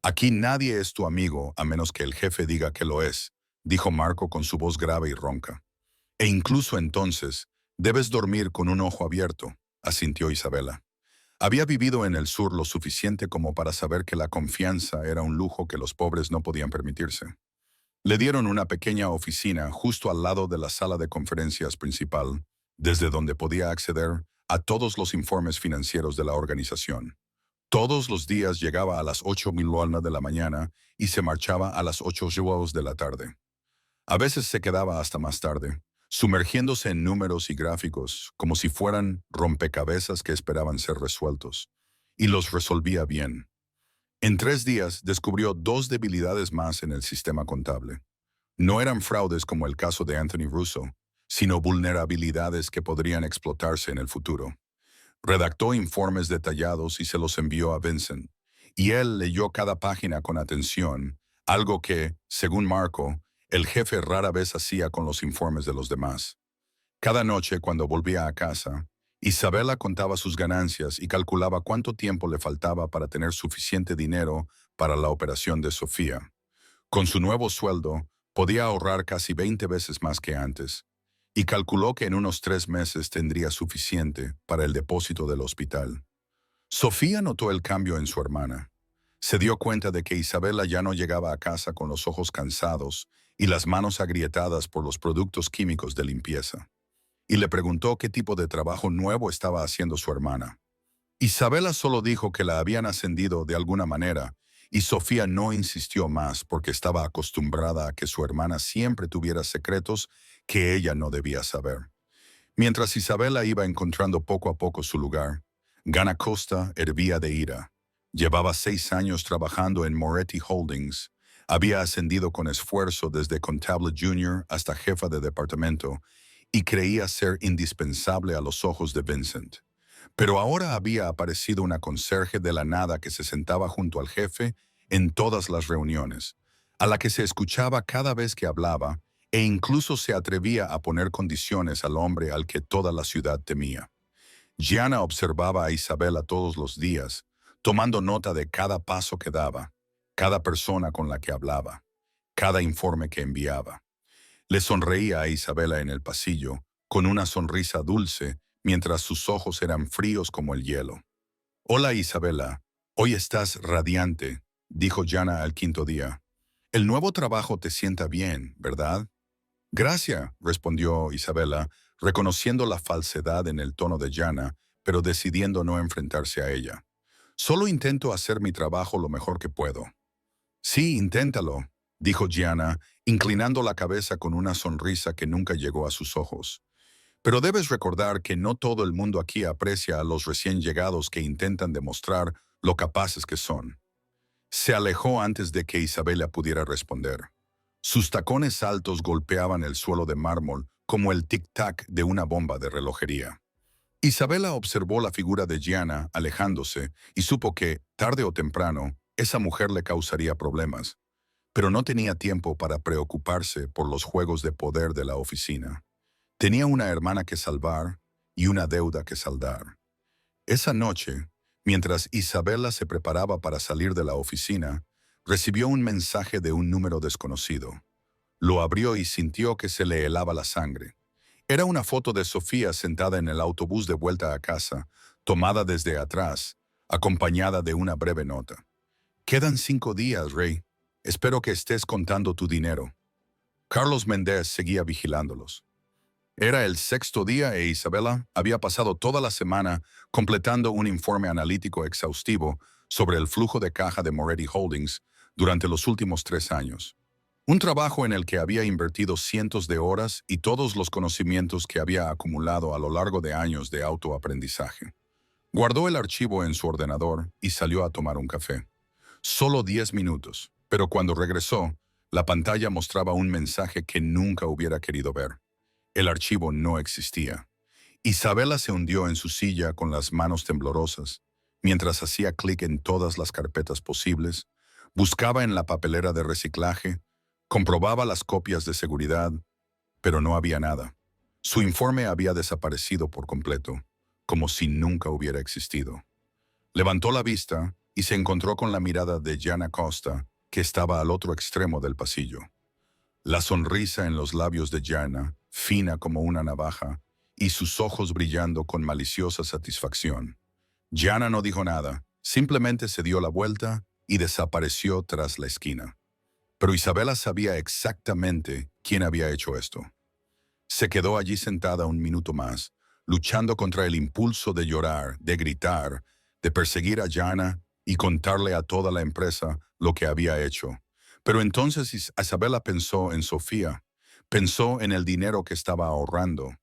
Aquí nadie es tu amigo a menos que el jefe diga que lo es, dijo Marco con su voz grave y ronca. E incluso entonces, debes dormir con un ojo abierto, asintió Isabela. Había vivido en el sur lo suficiente como para saber que la confianza era un lujo que los pobres no podían permitirse. Le dieron una pequeña oficina justo al lado de la sala de conferencias principal, desde donde podía acceder a todos los informes financieros de la organización. Todos los días llegaba a las 8:00 de la mañana y se marchaba a las 8:00 de la tarde. A veces se quedaba hasta más tarde, sumergiéndose en números y gráficos como si fueran rompecabezas que esperaban ser resueltos, y los resolvía bien. En 3 días descubrió 2 debilidades más en el sistema contable. No eran fraudes como el caso de Anthony Russo, sino vulnerabilidades que podrían explotarse en el futuro. Redactó informes detallados y se los envió a Vincent, y él leyó cada página con atención, algo que, según Marco, el jefe rara vez hacía con los informes de los demás. Cada noche, cuando volvía a casa, Isabela contaba sus ganancias y calculaba cuánto tiempo le faltaba para tener suficiente dinero para la operación de Sofía. Con su nuevo sueldo, podía ahorrar casi 20 veces más que antes, y calculó que en unos 3 meses tendría suficiente para el depósito del hospital. Sofía notó el cambio en su hermana. Se dio cuenta de que Isabela ya no llegaba a casa con los ojos cansados y las manos agrietadas por los productos químicos de limpieza, y le preguntó qué tipo de trabajo nuevo estaba haciendo su hermana. Isabela solo dijo que la habían ascendido de alguna manera, y Sofía no insistió más porque estaba acostumbrada a que su hermana siempre tuviera secretos que ella no debía saber. Mientras Isabela iba encontrando poco a poco su lugar, Gana Costa hervía de ira. Llevaba 6 años trabajando en Moretti Holdings. Había ascendido con esfuerzo desde contable junior hasta jefa de departamento y creía ser indispensable a los ojos de Vincent. Pero ahora había aparecido una conserje de la nada que se sentaba junto al jefe en todas las reuniones, a la que se escuchaba cada vez que hablaba e incluso se atrevía a poner condiciones al hombre al que toda la ciudad temía. Gianna observaba a Isabela todos los días, tomando nota de cada paso que daba, cada persona con la que hablaba, cada informe que enviaba. Le sonreía a Isabela en el pasillo, con una sonrisa dulce, mientras sus ojos eran fríos como el hielo. «Hola, Isabela. Hoy estás radiante», dijo Gianna al 5.º día. «El nuevo trabajo te sienta bien, ¿verdad?» «Gracias», respondió Isabela, reconociendo la falsedad en el tono de Gianna, pero decidiendo no enfrentarse a ella. «Solo intento hacer mi trabajo lo mejor que puedo». «Sí, inténtalo», dijo Gianna, inclinando la cabeza con una sonrisa que nunca llegó a sus ojos. «Pero debes recordar que no todo el mundo aquí aprecia a los recién llegados que intentan demostrar lo capaces que son». Se alejó antes de que Isabela pudiera responder. Sus tacones altos golpeaban el suelo de mármol como el tic-tac de una bomba de relojería. Isabela observó la figura de Gianna alejándose y supo que, tarde o temprano, esa mujer le causaría problemas, pero no tenía tiempo para preocuparse por los juegos de poder de la oficina. Tenía una hermana que salvar y una deuda que saldar. Esa noche, mientras Isabela se preparaba para salir de la oficina, recibió un mensaje de un número desconocido. Lo abrió y sintió que se le helaba la sangre. Era una foto de Sofía sentada en el autobús de vuelta a casa, tomada desde atrás, acompañada de una breve nota. «Quedan 5 días, Rey. Espero que estés contando tu dinero». Carlos Méndez seguía vigilándolos. Era el 6.º día e Isabela había pasado toda la semana completando un informe analítico exhaustivo sobre el flujo de caja de Moretti Holdings durante los últimos 3 años. Un trabajo en el que había invertido cientos de horas y todos los conocimientos que había acumulado a lo largo de años de autoaprendizaje. Guardó el archivo en su ordenador y salió a tomar un café. Solo 10 minutos, pero cuando regresó, la pantalla mostraba un mensaje que nunca hubiera querido ver. El archivo no existía. Isabela se hundió en su silla con las manos temblorosas, mientras hacía clic en todas las carpetas posibles, buscaba en la papelera de reciclaje, comprobaba las copias de seguridad, pero no había nada. Su informe había desaparecido por completo, como si nunca hubiera existido. Levantó la vista y se encontró con la mirada de Gianna Costa, que estaba al otro extremo del pasillo. La sonrisa en los labios de Gianna, fina como una navaja, y sus ojos brillando con maliciosa satisfacción. Gianna no dijo nada, simplemente se dio la vuelta y desapareció tras la esquina. Pero Isabela sabía exactamente quién había hecho esto. Se quedó allí sentada un minuto más, luchando contra el impulso de llorar, de gritar, de perseguir a Gianna y contarle a toda la empresa lo que había hecho. Pero entonces Isabela pensó en Sofía, pensó en el dinero que estaba ahorrando,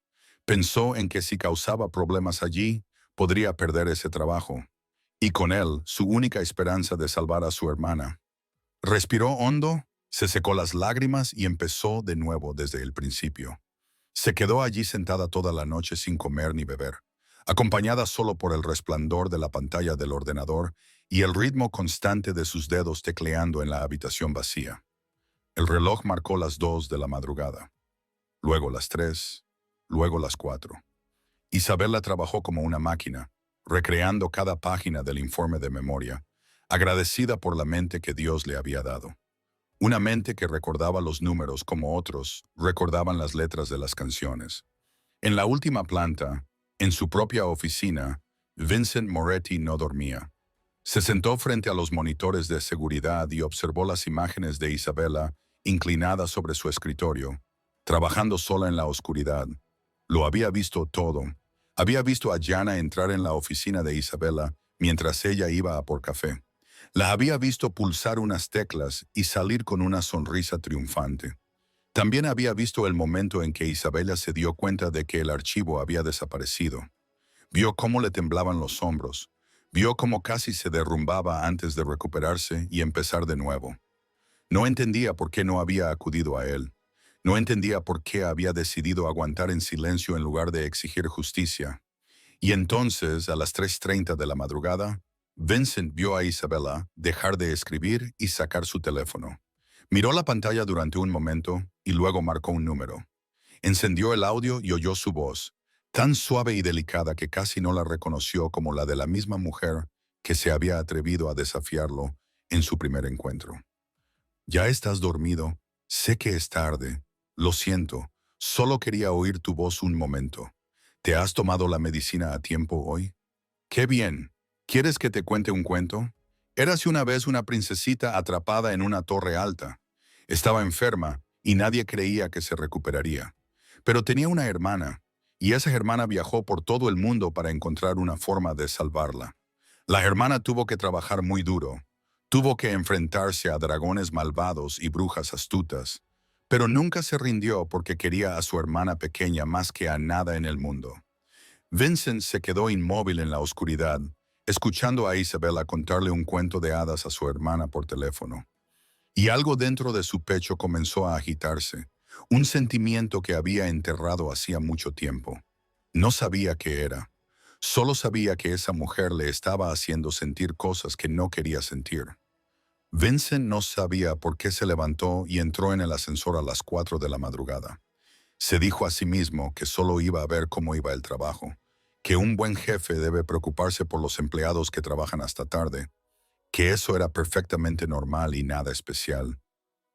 pensó en que si causaba problemas allí, podría perder ese trabajo, y con él su única esperanza de salvar a su hermana. Respiró hondo, se secó las lágrimas y empezó de nuevo desde el principio. Se quedó allí sentada toda la noche sin comer ni beber, acompañada solo por el resplandor de la pantalla del ordenador y el ritmo constante de sus dedos tecleando en la habitación vacía. El reloj marcó las 2 de la madrugada, luego las 3, luego las 4. Isabela trabajó como una máquina, recreando cada página del informe de memoria, agradecida por la mente que Dios le había dado. Una mente que recordaba los números como otros recordaban las letras de las canciones. En la última planta, en su propia oficina, Vincent Moretti no dormía. Se sentó frente a los monitores de seguridad y observó las imágenes de Isabela inclinada sobre su escritorio, trabajando sola en la oscuridad. Lo había visto todo. Había visto a Jana entrar en la oficina de Isabela mientras ella iba a por café. La había visto pulsar unas teclas y salir con una sonrisa triunfante. También había visto el momento en que Isabela se dio cuenta de que el archivo había desaparecido. Vio cómo le temblaban los hombros. Vio cómo casi se derrumbaba antes de recuperarse y empezar de nuevo. No entendía por qué no había acudido a él. No entendía por qué había decidido aguantar en silencio en lugar de exigir justicia. Y entonces, a las 3:30 de la madrugada, Vincent vio a Isabela dejar de escribir y sacar su teléfono. Miró la pantalla durante un momento y luego marcó un número. Encendió el audio y oyó su voz, tan suave y delicada que casi no la reconoció como la de la misma mujer que se había atrevido a desafiarlo en su primer encuentro. Ya estás dormido, sé que es tarde, lo siento, solo quería oír tu voz un momento. ¿Te has tomado la medicina a tiempo hoy? ¡Qué bien! ¿Quieres que te cuente un cuento? Érase una vez una princesita atrapada en una torre alta. Estaba enferma y nadie creía que se recuperaría. Pero tenía una hermana, y esa hermana viajó por todo el mundo para encontrar una forma de salvarla. La hermana tuvo que trabajar muy duro. Tuvo que enfrentarse a dragones malvados y brujas astutas, pero nunca se rindió porque quería a su hermana pequeña más que a nada en el mundo. Vincent se quedó inmóvil en la oscuridad, escuchando a Isabela contarle un cuento de hadas a su hermana por teléfono. Y algo dentro de su pecho comenzó a agitarse, un sentimiento que había enterrado hacía mucho tiempo. No sabía qué era, solo sabía que esa mujer le estaba haciendo sentir cosas que no quería sentir. Vincent no sabía por qué se levantó y entró en el ascensor a las 4 de la madrugada. Se dijo a sí mismo que solo iba a ver cómo iba el trabajo, que un buen jefe debe preocuparse por los empleados que trabajan hasta tarde, que eso era perfectamente normal y nada especial.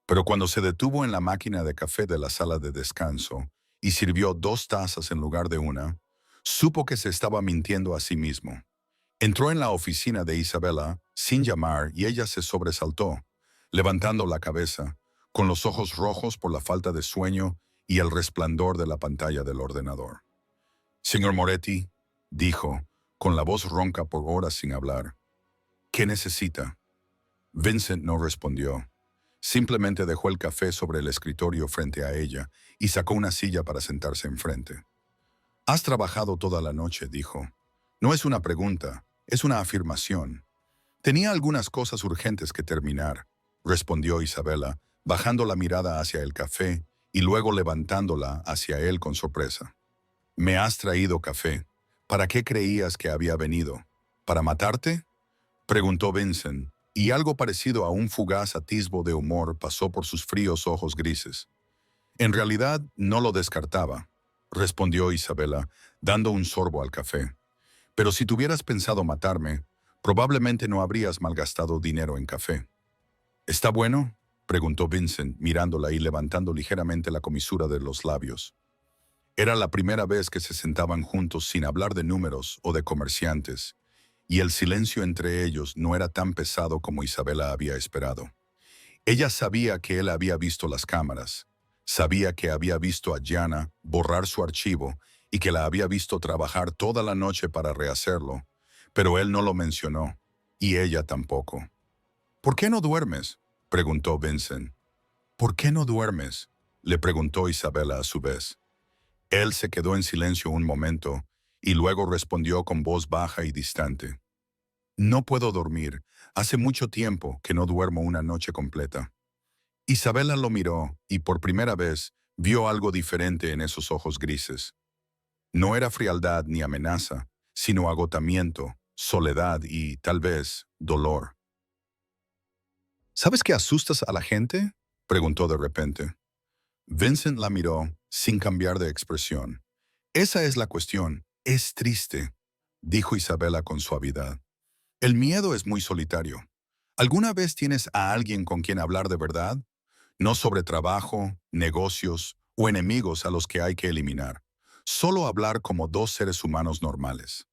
Pero cuando se detuvo en la máquina de café de la sala de descanso y sirvió 2 tazas en lugar de una, supo que se estaba mintiendo a sí mismo. Entró en la oficina de Isabela sin llamar y ella se sobresaltó, levantando la cabeza, con los ojos rojos por la falta de sueño y el resplandor de la pantalla del ordenador. «Señor Moretti», dijo, con la voz ronca por horas sin hablar. «¿Qué necesita?» Vincent no respondió. Simplemente dejó el café sobre el escritorio frente a ella y sacó una silla para sentarse enfrente. «Has trabajado toda la noche», dijo. «No es una pregunta, es una afirmación». «Tenía algunas cosas urgentes que terminar», respondió Isabela, bajando la mirada hacia el café y luego levantándola hacia él con sorpresa. «¿Me has traído café? ¿Para qué creías que había venido? ¿Para matarte?», preguntó Vincent, y algo parecido a un fugaz atisbo de humor pasó por sus fríos ojos grises. «En realidad, no lo descartaba», respondió Isabela, dando un sorbo al café. «Pero si tuvieras pensado matarme, probablemente no habrías malgastado dinero en café». «¿Está bueno?», preguntó Vincent, mirándola y levantando ligeramente la comisura de los labios. Era la primera vez que se sentaban juntos sin hablar de números o de comerciantes, y el silencio entre ellos no era tan pesado como Isabela había esperado. Ella sabía que él había visto las cámaras, sabía que había visto a Jana borrar su archivo y que la había visto trabajar toda la noche para rehacerlo, pero él no lo mencionó, y ella tampoco. «¿Por qué no duermes?», preguntó Vincent. «¿Por qué no duermes?», le preguntó Isabela a su vez. Él se quedó en silencio un momento y luego respondió con voz baja y distante. «No puedo dormir. Hace mucho tiempo que no duermo una noche completa». Isabela lo miró y por primera vez Vio algo diferente en esos ojos grises. No era frialdad ni amenaza, sino agotamiento, soledad y, tal vez, dolor. ¿Sabes que asustas a la gente?, preguntó de repente. Vincent la miró, sin cambiar de expresión. Esa es la cuestión. Es triste, dijo Isabela con suavidad. El miedo es muy solitario. ¿Alguna vez tienes a alguien con quien hablar de verdad? No sobre trabajo, negocios o enemigos a los que hay que eliminar. Solo hablar como dos seres humanos normales.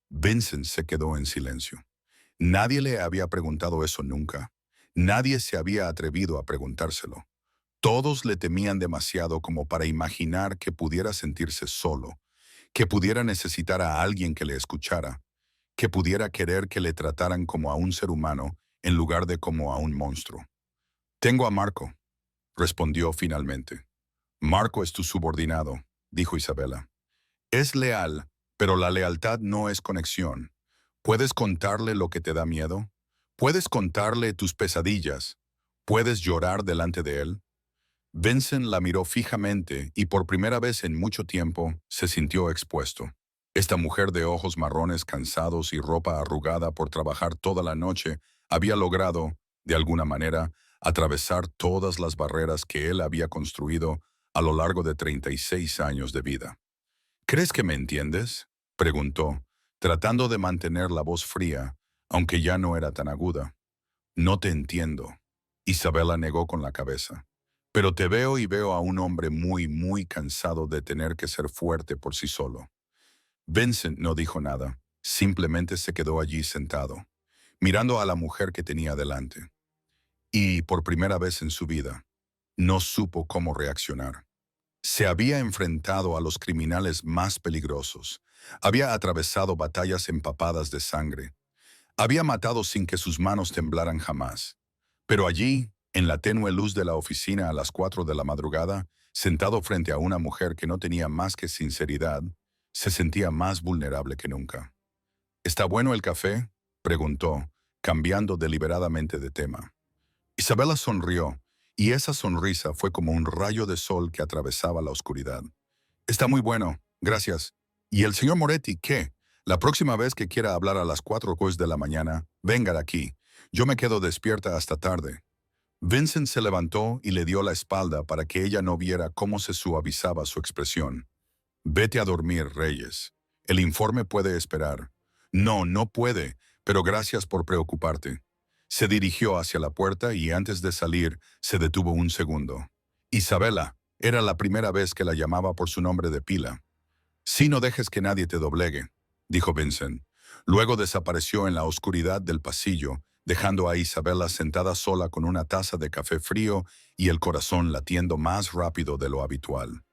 Vincent se quedó en silencio. Nadie le había preguntado eso nunca. Nadie se había atrevido a preguntárselo. Todos le temían demasiado como para imaginar que pudiera sentirse solo, que pudiera necesitar a alguien que le escuchara, que pudiera querer que le trataran como a un ser humano en lugar de como a un monstruo. Tengo a Marco, respondió finalmente. Marco es tu subordinado, dijo Isabela. Es leal, pero la lealtad no es conexión. ¿Puedes contarle lo que te da miedo? ¿Puedes contarle tus pesadillas? ¿Puedes llorar delante de él? Vincent la miró fijamente y por primera vez en mucho tiempo se sintió expuesto. Esta mujer de ojos marrones cansados y ropa arrugada por trabajar toda la noche había logrado, de alguna manera, atravesar todas las barreras que él había construido a lo largo de 36 años de vida. ¿Crees que me entiendes?, preguntó, tratando de mantener la voz fría, aunque ya no era tan aguda. No te entiendo. Isabela negó con la cabeza. Pero te veo y veo a un hombre muy, muy cansado de tener que ser fuerte por sí solo. Vincent no dijo nada, simplemente se quedó allí sentado, mirando a la mujer que tenía delante. Y, por primera vez en su vida, no supo cómo reaccionar. Se había enfrentado a los criminales más peligrosos, había atravesado batallas empapadas de sangre, había matado sin que sus manos temblaran jamás. Pero allí, en la tenue luz de la oficina a las 4 de la madrugada, sentado frente a una mujer que no tenía más que sinceridad, se sentía más vulnerable que nunca. ¿Está bueno el café?, preguntó, cambiando deliberadamente de tema. Isabela sonrió, y esa sonrisa fue como un rayo de sol que atravesaba la oscuridad. Está muy bueno, gracias. ¿Y el señor Moretti qué? La próxima vez que quiera hablar a las 4 de la mañana, venga de aquí. Yo me quedo despierta hasta tarde. Vincent se levantó y le dio la espalda para que ella no viera cómo se suavizaba su expresión. Vete a dormir, Reyes. El informe puede esperar. No, no puede, pero gracias por preocuparte. Se dirigió hacia la puerta y antes de salir se detuvo un segundo. Isabela, era la primera vez que la llamaba por su nombre de pila. Sí, no dejes que nadie te doblegue, dijo Vincent. Luego desapareció en la oscuridad del pasillo, dejando a Isabela sentada sola con una taza de café frío y el corazón latiendo más rápido de lo habitual.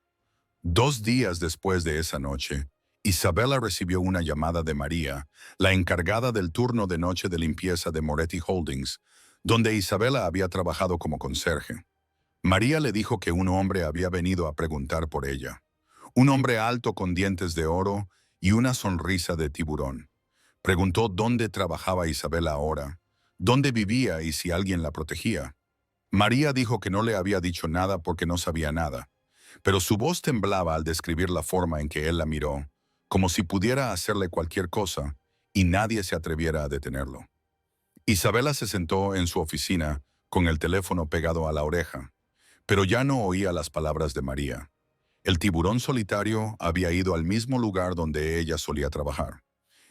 2 días después de esa noche, Isabela recibió una llamada de María, la encargada del turno de noche de limpieza de Moretti Holdings, donde Isabela había trabajado como conserje. María le dijo que un hombre había venido a preguntar por ella. Un hombre alto con dientes de oro y una sonrisa de tiburón. Preguntó dónde trabajaba Isabela ahora, dónde vivía y si alguien la protegía. María dijo que no le había dicho nada porque no sabía nada, pero su voz temblaba al describir la forma en que él la miró, como si pudiera hacerle cualquier cosa y nadie se atreviera a detenerlo. Isabela se sentó en su oficina con el teléfono pegado a la oreja, pero ya no oía las palabras de María. El tiburón solitario había ido al mismo lugar donde ella solía trabajar.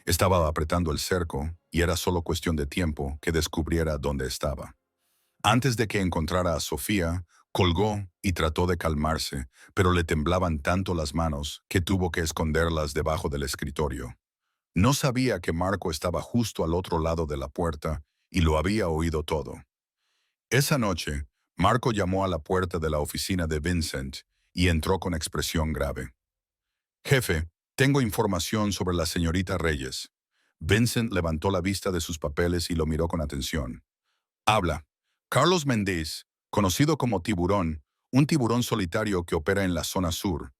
Estaba apretando el cerco y era solo cuestión de tiempo que descubriera dónde estaba. Antes de que encontrara a Sofía, colgó y trató de calmarse, pero le temblaban tanto las manos que tuvo que esconderlas debajo del escritorio. No sabía que Marco estaba justo al otro lado de la puerta y lo había oído todo. Esa noche, Marco llamó a la puerta de la oficina de Vincent y entró con expresión grave. «Jefe, tengo información sobre la señorita Reyes». Vincent levantó la vista de sus papeles y lo miró con atención. «Habla. Carlos Méndez, conocido como Tiburón, un tiburón solitario que opera en la zona sur.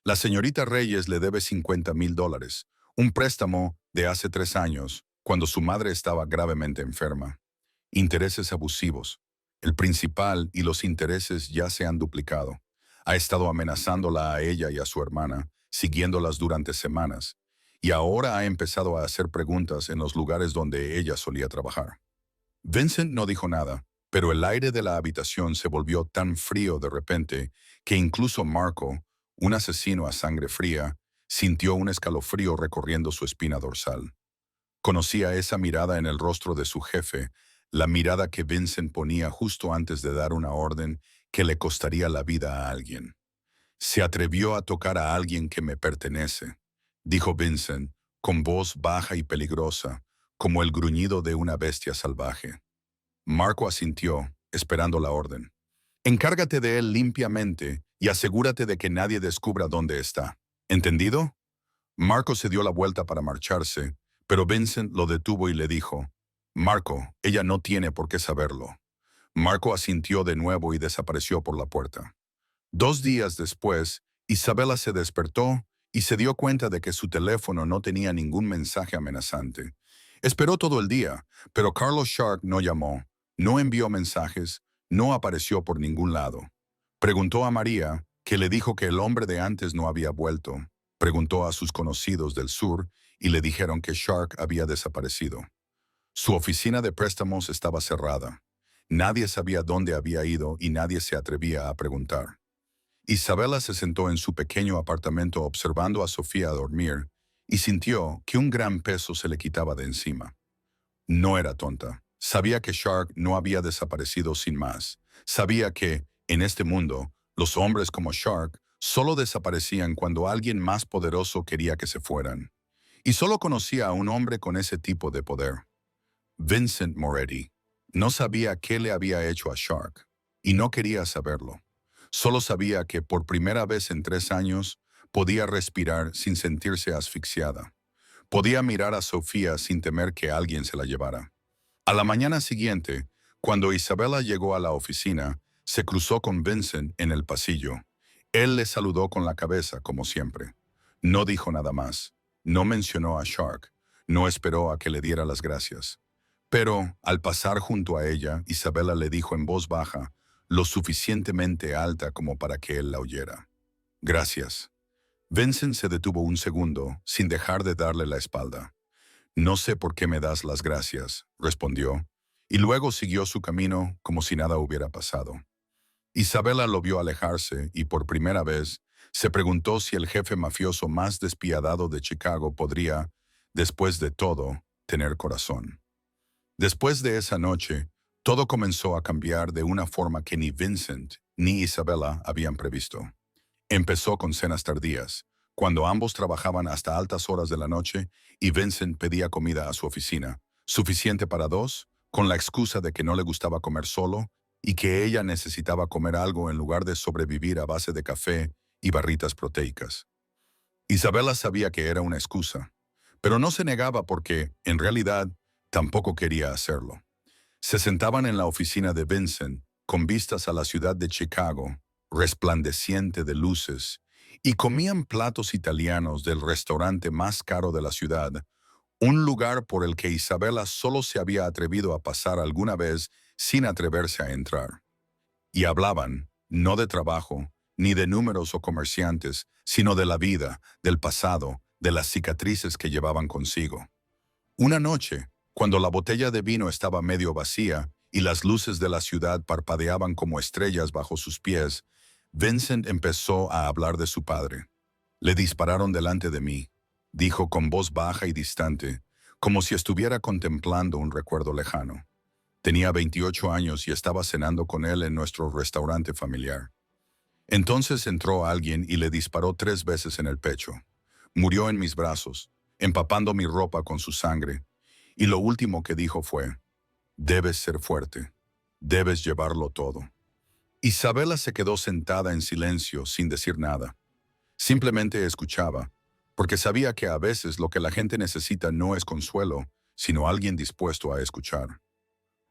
La señorita Reyes le debe $50,000, un préstamo de hace 3 años, cuando su madre estaba gravemente enferma. Intereses abusivos. El principal y los intereses ya se han duplicado. Ha estado amenazándola a ella y a su hermana, siguiéndolas durante semanas, y ahora ha empezado a hacer preguntas en los lugares donde ella solía trabajar. Vincent no dijo nada, pero el aire de la habitación se volvió tan frío de repente que incluso Marco, un asesino a sangre fría, sintió un escalofrío recorriendo su espina dorsal. Conocía esa mirada en el rostro de su jefe, la mirada que Vincent ponía justo antes de dar una orden que le costaría la vida a alguien. Se atrevió a tocar a alguien que me pertenece, dijo Vincent, con voz baja y peligrosa, como el gruñido de una bestia salvaje. Marco asintió, esperando la orden. Encárgate de él limpiamente y asegúrate de que nadie descubra dónde está. ¿Entendido? Marco se dio la vuelta para marcharse, pero Vincent lo detuvo y le dijo, Marco, ella no tiene por qué saberlo. Marco asintió de nuevo y desapareció por la puerta. 2 días después, Isabela se despertó y se dio cuenta de que su teléfono no tenía ningún mensaje amenazante. Esperó todo el día, pero Carlos Shark no llamó, no envió mensajes, no apareció por ningún lado. Preguntó a María, que le dijo que el hombre de antes no había vuelto. Preguntó a sus conocidos del sur y le dijeron que Shark había desaparecido. Su oficina de préstamos estaba cerrada. Nadie sabía dónde había ido y nadie se atrevía a preguntar. Isabela se sentó en su pequeño apartamento observando a Sofía dormir y sintió que un gran peso se le quitaba de encima. No era tonta. Sabía que Shark no había desaparecido sin más. Sabía que, en este mundo, los hombres como Shark solo desaparecían cuando alguien más poderoso quería que se fueran. Y solo conocía a un hombre con ese tipo de poder. Vincent Moretti. No sabía qué le había hecho a Shark. Y no quería saberlo. Solo sabía que por primera vez en 3 años podía respirar sin sentirse asfixiada. Podía mirar a Sofía sin temer que alguien se la llevara. A la mañana siguiente, cuando Isabela llegó a la oficina, se cruzó con Vincent en el pasillo. Él le saludó con la cabeza, como siempre. No dijo nada más. No mencionó a Shark. No esperó a que le diera las gracias. Pero, al pasar junto a ella, Isabela le dijo en voz baja, lo suficientemente alta como para que él la oyera. Gracias. Vincent se detuvo un segundo, sin dejar de darle la espalda. No sé por qué me das las gracias, respondió, y luego siguió su camino como si nada hubiera pasado. Isabela lo vio alejarse y por primera vez se preguntó si el jefe mafioso más despiadado de Chicago podría, después de todo, tener corazón. Después de esa noche, todo comenzó a cambiar de una forma que ni Vincent ni Isabela habían previsto. Empezó con cenas tardías, cuando ambos trabajaban hasta altas horas de la noche y Vincent pedía comida a su oficina, suficiente para 2, con la excusa de que no le gustaba comer solo y que ella necesitaba comer algo en lugar de sobrevivir a base de café y barritas proteicas. Isabela sabía que era una excusa, pero no se negaba porque, en realidad, tampoco quería hacerlo. Se sentaban en la oficina de Vincent, con vistas a la ciudad de Chicago, resplandeciente de luces, y comían platos italianos del restaurante más caro de la ciudad, un lugar por el que Isabela solo se había atrevido a pasar alguna vez sin atreverse a entrar. Y hablaban, no de trabajo, ni de números o comerciantes, sino de la vida, del pasado, de las cicatrices que llevaban consigo. Una noche, cuando la botella de vino estaba medio vacía y las luces de la ciudad parpadeaban como estrellas bajo sus pies, Vincent empezó a hablar de su padre. Le dispararon delante de mí, dijo con voz baja y distante, como si estuviera contemplando un recuerdo lejano. Tenía 28 años y estaba cenando con él en nuestro restaurante familiar. Entonces entró alguien y le disparó 3 veces en el pecho. Murió en mis brazos, empapando mi ropa con su sangre, y lo último que dijo fue, debes ser fuerte, debes llevarlo todo. Isabela se quedó sentada en silencio sin decir nada. Simplemente escuchaba, porque sabía que a veces lo que la gente necesita no es consuelo, sino alguien dispuesto a escuchar.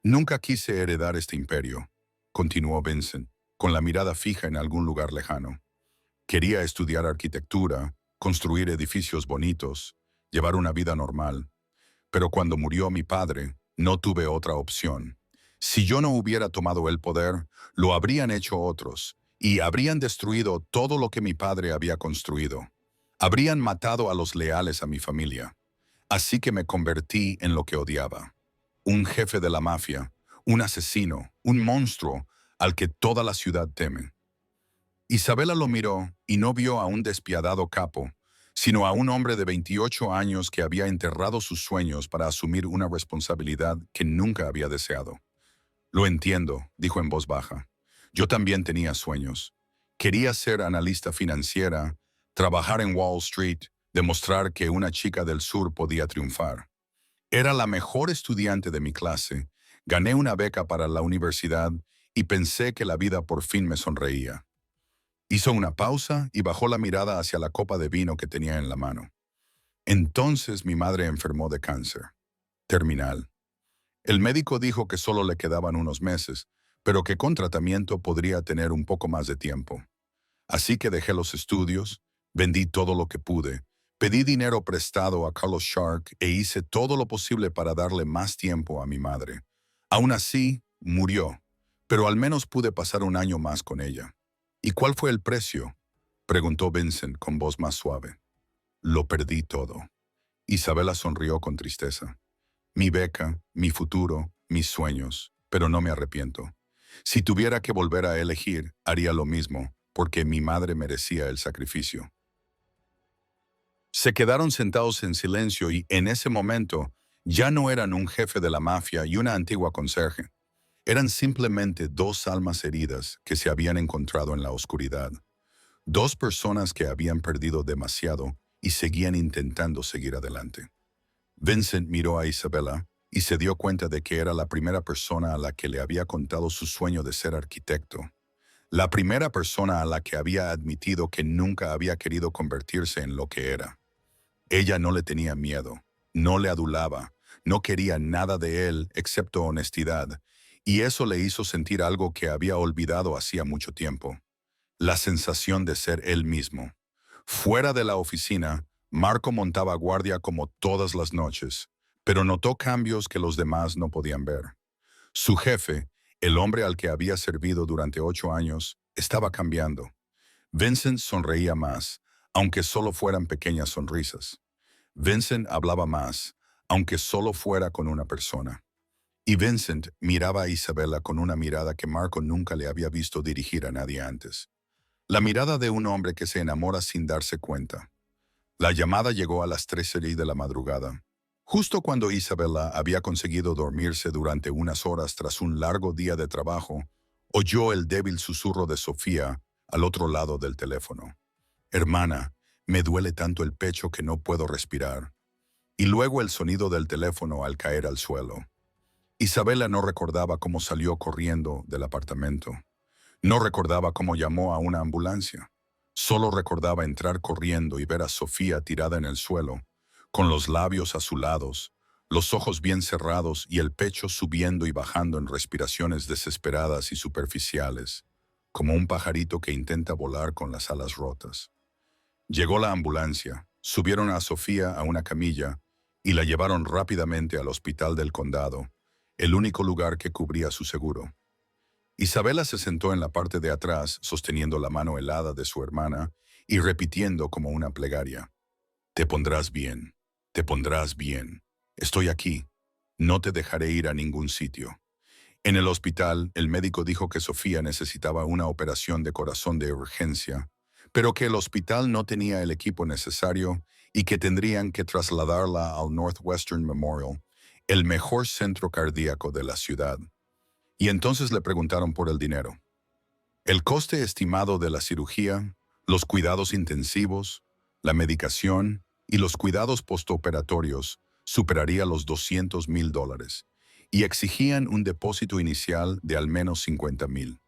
Nunca quise heredar este imperio, continuó Vincent, con la mirada fija en algún lugar lejano. Quería estudiar arquitectura, construir edificios bonitos, llevar una vida normal. Pero cuando murió mi padre, no tuve otra opción. Si yo no hubiera tomado el poder, lo habrían hecho otros, y habrían destruido todo lo que mi padre había construido. Habrían matado a los leales a mi familia. Así que me convertí en lo que odiaba. Un jefe de la mafia, un asesino, un monstruo al que toda la ciudad teme. Isabela lo miró y no vio a un despiadado capo, sino a un hombre de 28 años que había enterrado sus sueños para asumir una responsabilidad que nunca había deseado. Lo entiendo, dijo en voz baja. Yo también tenía sueños. Quería ser analista financiera, trabajar en Wall Street, demostrar que una chica del sur podía triunfar. Era la mejor estudiante de mi clase, gané una beca para la universidad y pensé que la vida por fin me sonreía. Hizo una pausa y bajó la mirada hacia la copa de vino que tenía en la mano. Entonces mi madre enfermó de cáncer. Terminal. El médico dijo que solo le quedaban unos meses, pero que con tratamiento podría tener un poco más de tiempo. Así que dejé los estudios, vendí todo lo que pude, pedí dinero prestado a Carlos Shark e hice todo lo posible para darle más tiempo a mi madre. Aún así, murió, pero al menos pude pasar un año más con ella. ¿Y cuál fue el precio?, preguntó Vincent con voz más suave. Lo perdí todo. Isabela sonrió con tristeza. Mi beca, mi futuro, mis sueños, pero no me arrepiento. Si tuviera que volver a elegir, haría lo mismo, porque mi madre merecía el sacrificio. Se quedaron sentados en silencio y, en ese momento, ya no eran un jefe de la mafia y una antigua conserje. Eran simplemente dos almas heridas que se habían encontrado en la oscuridad. Dos personas que habían perdido demasiado y seguían intentando seguir adelante. Vincent miró a Isabela y se dio cuenta de que era la primera persona a la que le había contado su sueño de ser arquitecto. La primera persona a la que había admitido que nunca había querido convertirse en lo que era. Ella no le tenía miedo, no le adulaba, no quería nada de él excepto honestidad, y eso le hizo sentir algo que había olvidado hacía mucho tiempo. La sensación de ser él mismo. Fuera de la oficina, Marco montaba guardia como todas las noches, pero notó cambios que los demás no podían ver. Su jefe, el hombre al que había servido durante 8 años, estaba cambiando. Vincent sonreía más, aunque solo fueran pequeñas sonrisas. Vincent hablaba más, aunque solo fuera con una persona. Y Vincent miraba a Isabela con una mirada que Marco nunca le había visto dirigir a nadie antes. La mirada de un hombre que se enamora sin darse cuenta. La llamada llegó a las 3:30 de la madrugada. Justo cuando Isabela había conseguido dormirse durante unas horas tras un largo día de trabajo, oyó el débil susurro de Sofía al otro lado del teléfono. «Hermana, me duele tanto el pecho que no puedo respirar». Y luego el sonido del teléfono al caer al suelo. Isabela no recordaba cómo salió corriendo del apartamento. No recordaba cómo llamó a una ambulancia. Solo recordaba entrar corriendo y ver a Sofía tirada en el suelo, con los labios azulados, los ojos bien cerrados y el pecho subiendo y bajando en respiraciones desesperadas y superficiales, como un pajarito que intenta volar con las alas rotas. Llegó la ambulancia, subieron a Sofía a una camilla y la llevaron rápidamente al hospital del condado, el único lugar que cubría su seguro. Isabela se sentó en la parte de atrás, sosteniendo la mano helada de su hermana y repitiendo como una plegaria. «Te pondrás bien, te pondrás bien. Estoy aquí. No te dejaré ir a ningún sitio». En el hospital, el médico dijo que Sofía necesitaba una operación de corazón de urgencia, pero que el hospital no tenía el equipo necesario y que tendrían que trasladarla al Northwestern Memorial, el mejor centro cardíaco de la ciudad. Y entonces le preguntaron por el dinero. El coste estimado de la cirugía, los cuidados intensivos, la medicación y los cuidados postoperatorios superaría los $200,000 y exigían un depósito inicial de al menos $50,000.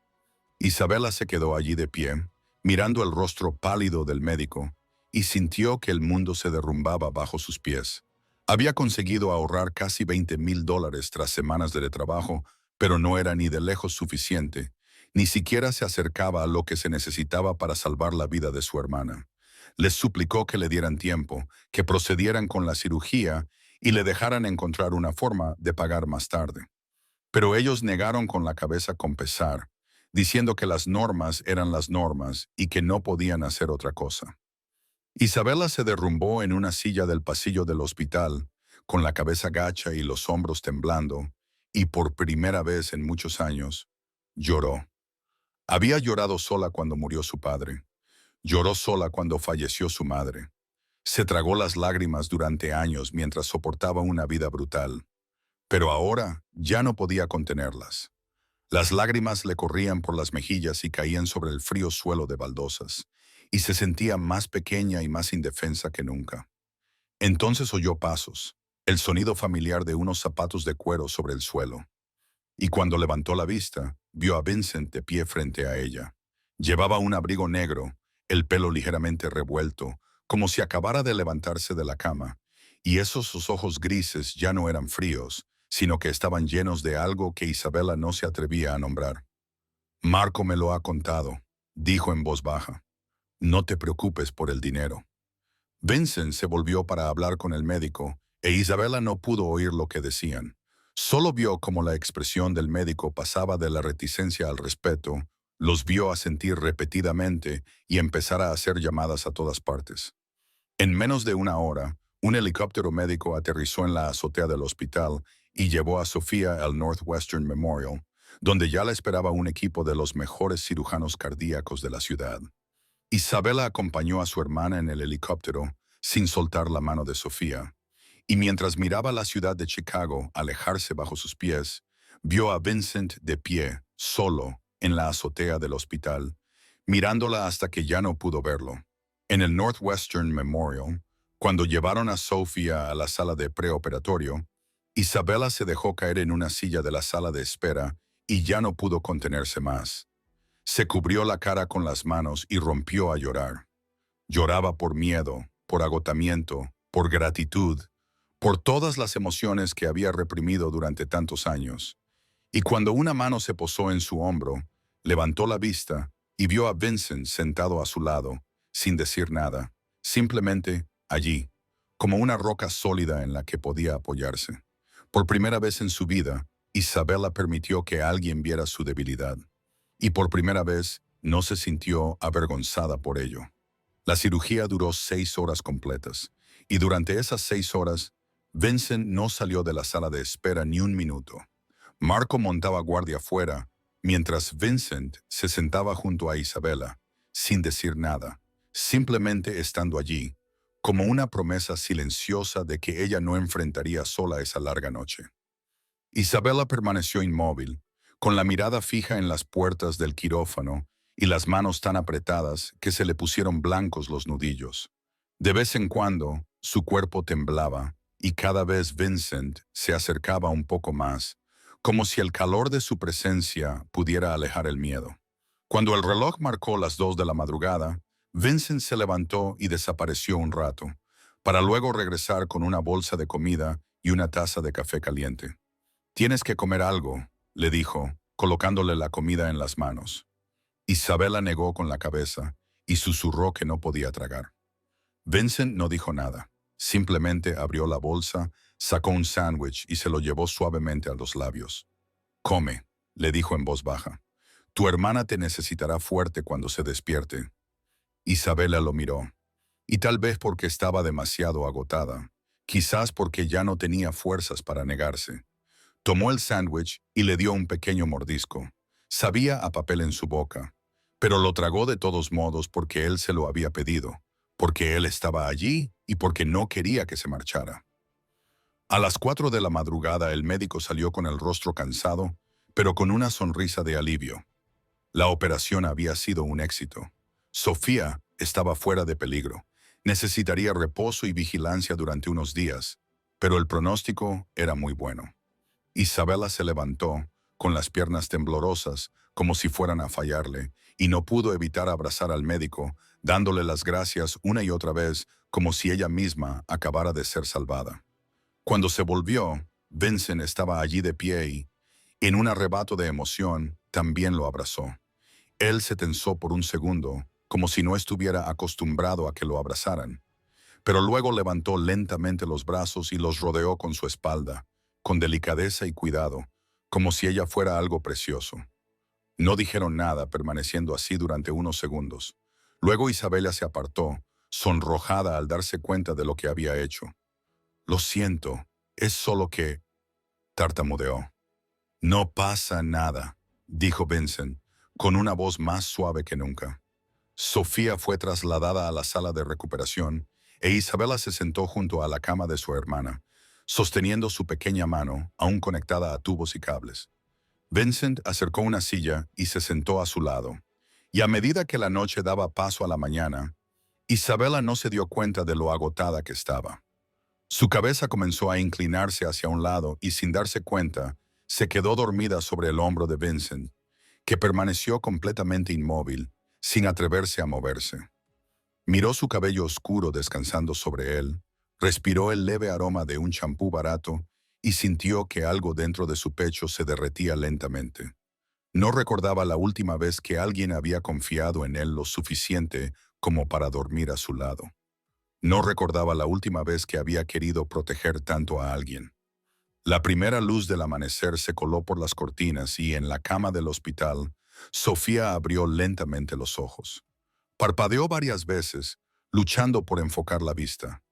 Isabela se quedó allí de pie, mirando el rostro pálido del médico, y sintió que el mundo se derrumbaba bajo sus pies. Había conseguido ahorrar casi $20,000 tras semanas de trabajo, pero no era ni de lejos suficiente, ni siquiera se acercaba a lo que se necesitaba para salvar la vida de su hermana. Les suplicó que le dieran tiempo, que procedieran con la cirugía y le dejaran encontrar una forma de pagar más tarde. Pero ellos negaron con la cabeza con pesar. diciendo que las normas eran las normas y que no podían hacer otra cosa. Isabela se derrumbó en una silla del pasillo del hospital, con la cabeza gacha y los hombros temblando, y por primera vez en muchos años, lloró. Había llorado sola cuando murió su padre. Lloró sola cuando falleció su madre. Se tragó las lágrimas durante años mientras soportaba una vida brutal. Pero ahora ya no podía contenerlas. Las lágrimas le corrían por las mejillas y caían sobre el frío suelo de baldosas, y se sentía más pequeña y más indefensa que nunca. Entonces oyó pasos, el sonido familiar de unos zapatos de cuero sobre el suelo. Y cuando levantó la vista, vio a Vincent de pie frente a ella. Llevaba un abrigo negro, el pelo ligeramente revuelto, como si acabara de levantarse de la cama, y sus ojos grises ya no eran fríos, sino que estaban llenos de algo que Isabela no se atrevía a nombrar. Marco me lo ha contado, dijo en voz baja. No te preocupes por el dinero. Vincent se volvió para hablar con el médico, e Isabela no pudo oír lo que decían. Solo vio cómo la expresión del médico pasaba de la reticencia al respeto, los vio asentir repetidamente y empezar a hacer llamadas a todas partes. En menos de una hora, un helicóptero médico aterrizó en la azotea del hospital y llevó a Sofía al Northwestern Memorial, donde ya la esperaba un equipo de los mejores cirujanos cardíacos de la ciudad. Isabela acompañó a su hermana en el helicóptero, sin soltar la mano de Sofía, y mientras miraba la ciudad de Chicago alejarse bajo sus pies, vio a Vincent de pie, solo, en la azotea del hospital, mirándola hasta que ya no pudo verlo. En el Northwestern Memorial, cuando llevaron a Sofía a la sala de preoperatorio, Isabela se dejó caer en una silla de la sala de espera y ya no pudo contenerse más. Se cubrió la cara con las manos y rompió a llorar. Lloraba por miedo, por agotamiento, por gratitud, por todas las emociones que había reprimido durante tantos años. Y cuando una mano se posó en su hombro, levantó la vista y vio a Vincent sentado a su lado, sin decir nada, simplemente allí, como una roca sólida en la que podía apoyarse. Por primera vez en su vida, Isabela permitió que alguien viera su debilidad. Y por primera vez no se sintió avergonzada por ello. La cirugía duró 6 horas completas, y durante esas 6 horas, Vincent no salió de la sala de espera ni un minuto. Marco montaba guardia afuera, mientras Vincent se sentaba junto a Isabela, sin decir nada, simplemente estando allí, como una promesa silenciosa de que ella no enfrentaría sola esa larga noche. Isabela permaneció inmóvil, con la mirada fija en las puertas del quirófano y las manos tan apretadas que se le pusieron blancos los nudillos. De vez en cuando, su cuerpo temblaba y cada vez Vincent se acercaba un poco más, como si el calor de su presencia pudiera alejar el miedo. Cuando el reloj marcó las 2 de la madrugada, Vincent se levantó y desapareció un rato, para luego regresar con una bolsa de comida y una taza de café caliente. «Tienes que comer algo», le dijo, colocándole la comida en las manos. Isabela negó con la cabeza y susurró que no podía tragar. Vincent no dijo nada. Simplemente abrió la bolsa, sacó un sándwich y se lo llevó suavemente a los labios. «Come», le dijo en voz baja. «Tu hermana te necesitará fuerte cuando se despierte». Isabela lo miró, y tal vez porque estaba demasiado agotada, quizás porque ya no tenía fuerzas para negarse. Tomó el sándwich y le dio un pequeño mordisco. Sabía a papel en su boca, pero lo tragó de todos modos porque él se lo había pedido, porque él estaba allí y porque no quería que se marchara. A las 4 de la madrugada el médico salió con el rostro cansado, pero con una sonrisa de alivio. La operación había sido un éxito. Sofía estaba fuera de peligro. Necesitaría reposo y vigilancia durante unos días, pero el pronóstico era muy bueno. Isabela se levantó, con las piernas temblorosas, como si fueran a fallarle, y no pudo evitar abrazar al médico, dándole las gracias una y otra vez, como si ella misma acabara de ser salvada. Cuando se volvió, Vincent estaba allí de pie y, en un arrebato de emoción, también lo abrazó. Él se tensó por un segundo, como si no estuviera acostumbrado a que lo abrazaran, pero luego levantó lentamente los brazos y los rodeó con su espalda, con delicadeza y cuidado, como si ella fuera algo precioso. No dijeron nada, permaneciendo así durante unos segundos. Luego Isabela se apartó, sonrojada al darse cuenta de lo que había hecho. Lo siento, es solo que... tartamudeó. No pasa nada, dijo Vincent, con una voz más suave que nunca. Sofía fue trasladada a la sala de recuperación e Isabela se sentó junto a la cama de su hermana, sosteniendo su pequeña mano, aún conectada a tubos y cables. Vincent acercó una silla y se sentó a su lado. Y a medida que la noche daba paso a la mañana, Isabela no se dio cuenta de lo agotada que estaba. Su cabeza comenzó a inclinarse hacia un lado y sin darse cuenta, se quedó dormida sobre el hombro de Vincent, que permaneció completamente inmóvil, sin atreverse a moverse. Miró su cabello oscuro descansando sobre él, respiró el leve aroma de un champú barato y sintió que algo dentro de su pecho se derretía lentamente. No recordaba la última vez que alguien había confiado en él lo suficiente como para dormir a su lado. No recordaba la última vez que había querido proteger tanto a alguien. La primera luz del amanecer se coló por las cortinas y en la cama del hospital, Sofía abrió lentamente los ojos. Parpadeó varias veces, luchando por enfocar la vista.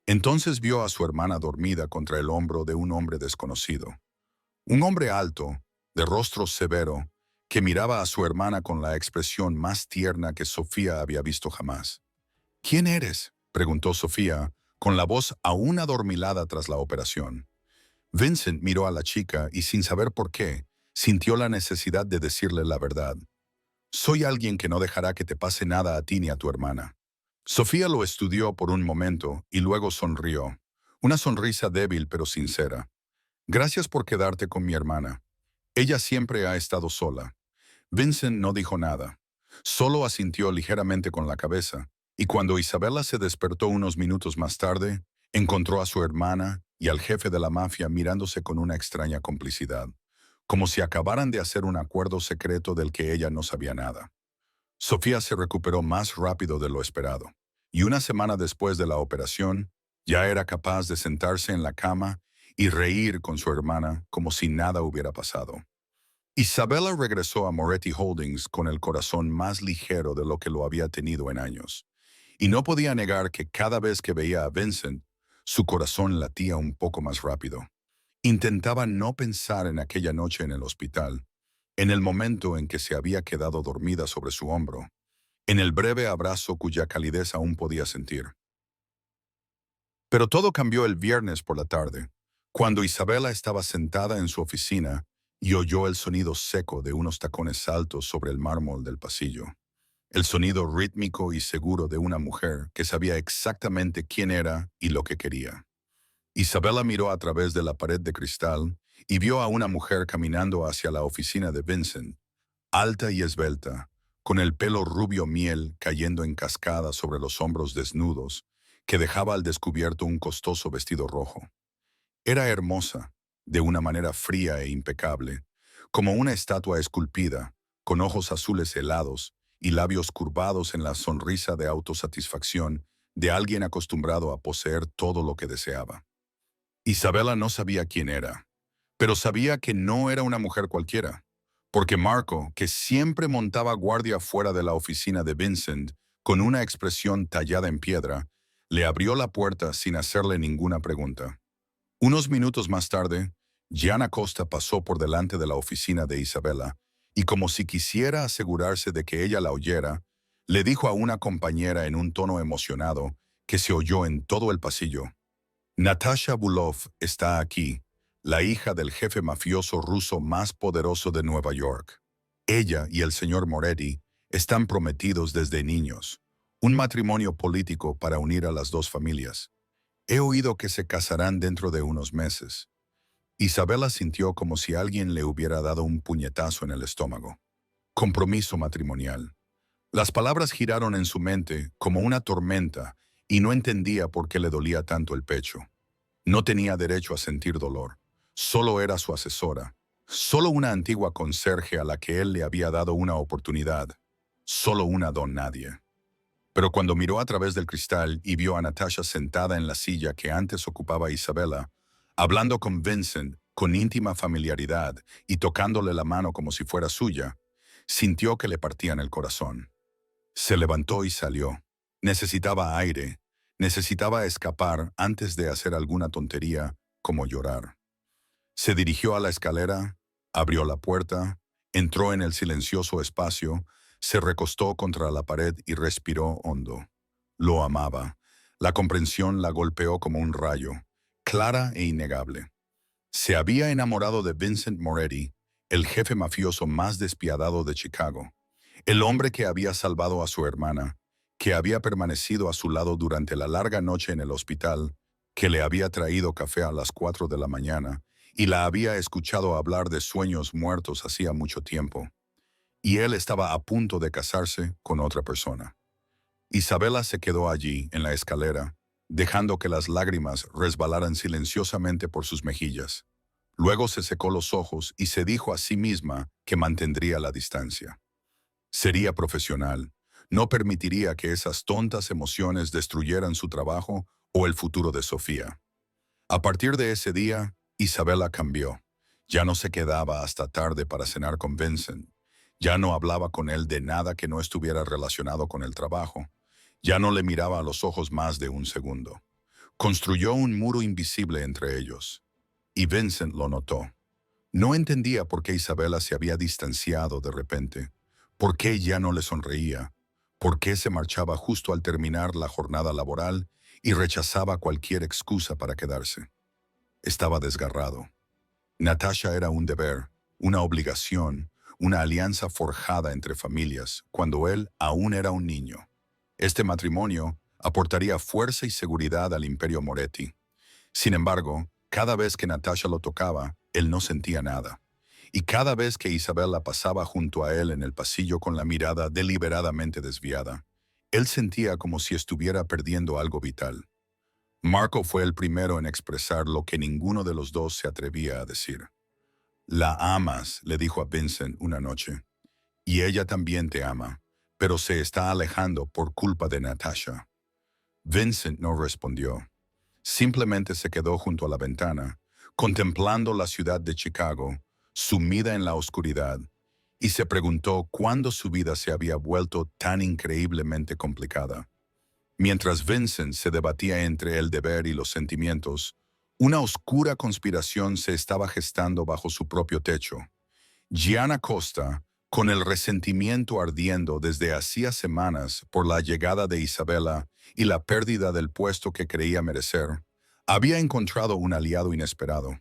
Entonces vio a su hermana dormida contra el hombro de un hombre desconocido. Un hombre alto, de rostro severo, que miraba a su hermana con la expresión más tierna que Sofía había visto jamás. ¿Quién eres?, preguntó Sofía, con la voz aún adormilada tras la operación. Vincent miró a la chica y sin saber por qué, sintió la necesidad de decirle la verdad. Soy alguien que no dejará que te pase nada a ti ni a tu hermana. Sofía lo estudió por un momento y luego sonrió. Una sonrisa débil pero sincera. Gracias por quedarte con mi hermana. Ella siempre ha estado sola. Vincent no dijo nada. Solo asintió ligeramente con la cabeza, y cuando Isabela se despertó unos minutos más tarde, encontró a su hermana y al jefe de la mafia mirándose con una extraña complicidad, como si acabaran de hacer un acuerdo secreto del que ella no sabía nada. Sofía se recuperó más rápido de lo esperado, y una semana después de la operación, ya era capaz de sentarse en la cama y reír con su hermana como si nada hubiera pasado. Isabella regresó a Moretti Holdings con el corazón más ligero de lo que lo había tenido en años, y no podía negar que cada vez que veía a Vincent, su corazón latía un poco más rápido. Intentaba no pensar en aquella noche en el hospital, en el momento en que se había quedado dormida sobre su hombro, en el breve abrazo cuya calidez aún podía sentir. Pero todo cambió el viernes por la tarde, cuando Isabella estaba sentada en su oficina y oyó el sonido seco de unos tacones altos sobre el mármol del pasillo. El sonido rítmico y seguro de una mujer que sabía exactamente quién era y lo que quería. Isabella miró a través de la pared de cristal y vio a una mujer caminando hacia la oficina de Vincent, alta y esbelta, con el pelo rubio miel cayendo en cascada sobre los hombros desnudos, que dejaba al descubierto un costoso vestido rojo. Era hermosa, de una manera fría e impecable, como una estatua esculpida, con ojos azules helados y labios curvados en la sonrisa de autosatisfacción de alguien acostumbrado a poseer todo lo que deseaba. Isabella no sabía quién era, pero sabía que no era una mujer cualquiera, porque Marco, que siempre montaba guardia fuera de la oficina de Vincent, con una expresión tallada en piedra, le abrió la puerta sin hacerle ninguna pregunta. Unos minutos más tarde, Gianna Costa pasó por delante de la oficina de Isabella y como si quisiera asegurarse de que ella la oyera, le dijo a una compañera en un tono emocionado que se oyó en todo el pasillo: Natasha Bulov está aquí, la hija del jefe mafioso ruso más poderoso de Nueva York. Ella y el señor Moretti están prometidos desde niños, un matrimonio político para unir a las dos familias. He oído que se casarán dentro de unos meses. Isabella sintió como si alguien le hubiera dado un puñetazo en el estómago. Compromiso matrimonial. Las palabras giraron en su mente como una tormenta y no entendía por qué le dolía tanto el pecho. No tenía derecho a sentir dolor. Solo era su asesora. Solo una antigua conserje a la que él le había dado una oportunidad. Solo una don nadie. Pero cuando miró a través del cristal y vio a Natasha sentada en la silla que antes ocupaba Isabella, hablando con Vincent con íntima familiaridad y tocándole la mano como si fuera suya, Sintió que le partían el corazón. Se levantó y salió. Necesitaba aire. Necesitaba escapar antes de hacer alguna tontería como llorar. Se dirigió a la escalera, abrió la puerta, entró en el silencioso espacio, se recostó contra la pared y respiró hondo. Lo amaba. La comprensión la golpeó como un rayo, clara e innegable. Se había enamorado de Vincent Moretti, el jefe mafioso más despiadado de Chicago, el hombre que había salvado a su hermana, que había permanecido a su lado durante la larga noche en el hospital, que le había traído café a las 4 de la mañana y la había escuchado hablar de sueños muertos hacía mucho tiempo. Y él estaba a punto de casarse con otra persona. Isabela se quedó allí, en la escalera, dejando que las lágrimas resbalaran silenciosamente por sus mejillas. Luego se secó los ojos y se dijo a sí misma que mantendría la distancia. Sería profesional. No permitiría que esas tontas emociones destruyeran su trabajo o el futuro de Sofía. A partir de ese día, Isabela cambió. Ya no se quedaba hasta tarde para cenar con Vincent. Ya no hablaba con él de nada que no estuviera relacionado con el trabajo. Ya no le miraba a los ojos más de un segundo. Construyó un muro invisible entre ellos. Y Vincent lo notó. No entendía por qué Isabela se había distanciado de repente, por qué ya no le sonreía, por qué se marchaba justo al terminar la jornada laboral y rechazaba cualquier excusa para quedarse. Estaba desgarrado. Natasha era un deber, una obligación, una alianza forjada entre familias, cuando él aún era un niño. Este matrimonio aportaría fuerza y seguridad al Imperio Moretti. Sin embargo, cada vez que Natasha lo tocaba, él no sentía nada. Y cada vez que Isabela pasaba junto a él en el pasillo con la mirada deliberadamente desviada, él sentía como si estuviera perdiendo algo vital. Marco fue el primero en expresar lo que ninguno de los dos se atrevía a decir. «La amas», le dijo a Vincent una noche. «Y ella también te ama, pero se está alejando por culpa de Natasha». Vincent no respondió. Simplemente se quedó junto a la ventana, contemplando la ciudad de Chicago, sumida en la oscuridad, y se preguntó cuándo su vida se había vuelto tan increíblemente complicada. Mientras Vincent se debatía entre el deber y los sentimientos, una oscura conspiración se estaba gestando bajo su propio techo. Gianna Costa, con el resentimiento ardiendo desde hacía semanas por la llegada de Isabela y la pérdida del puesto que creía merecer, había encontrado un aliado inesperado.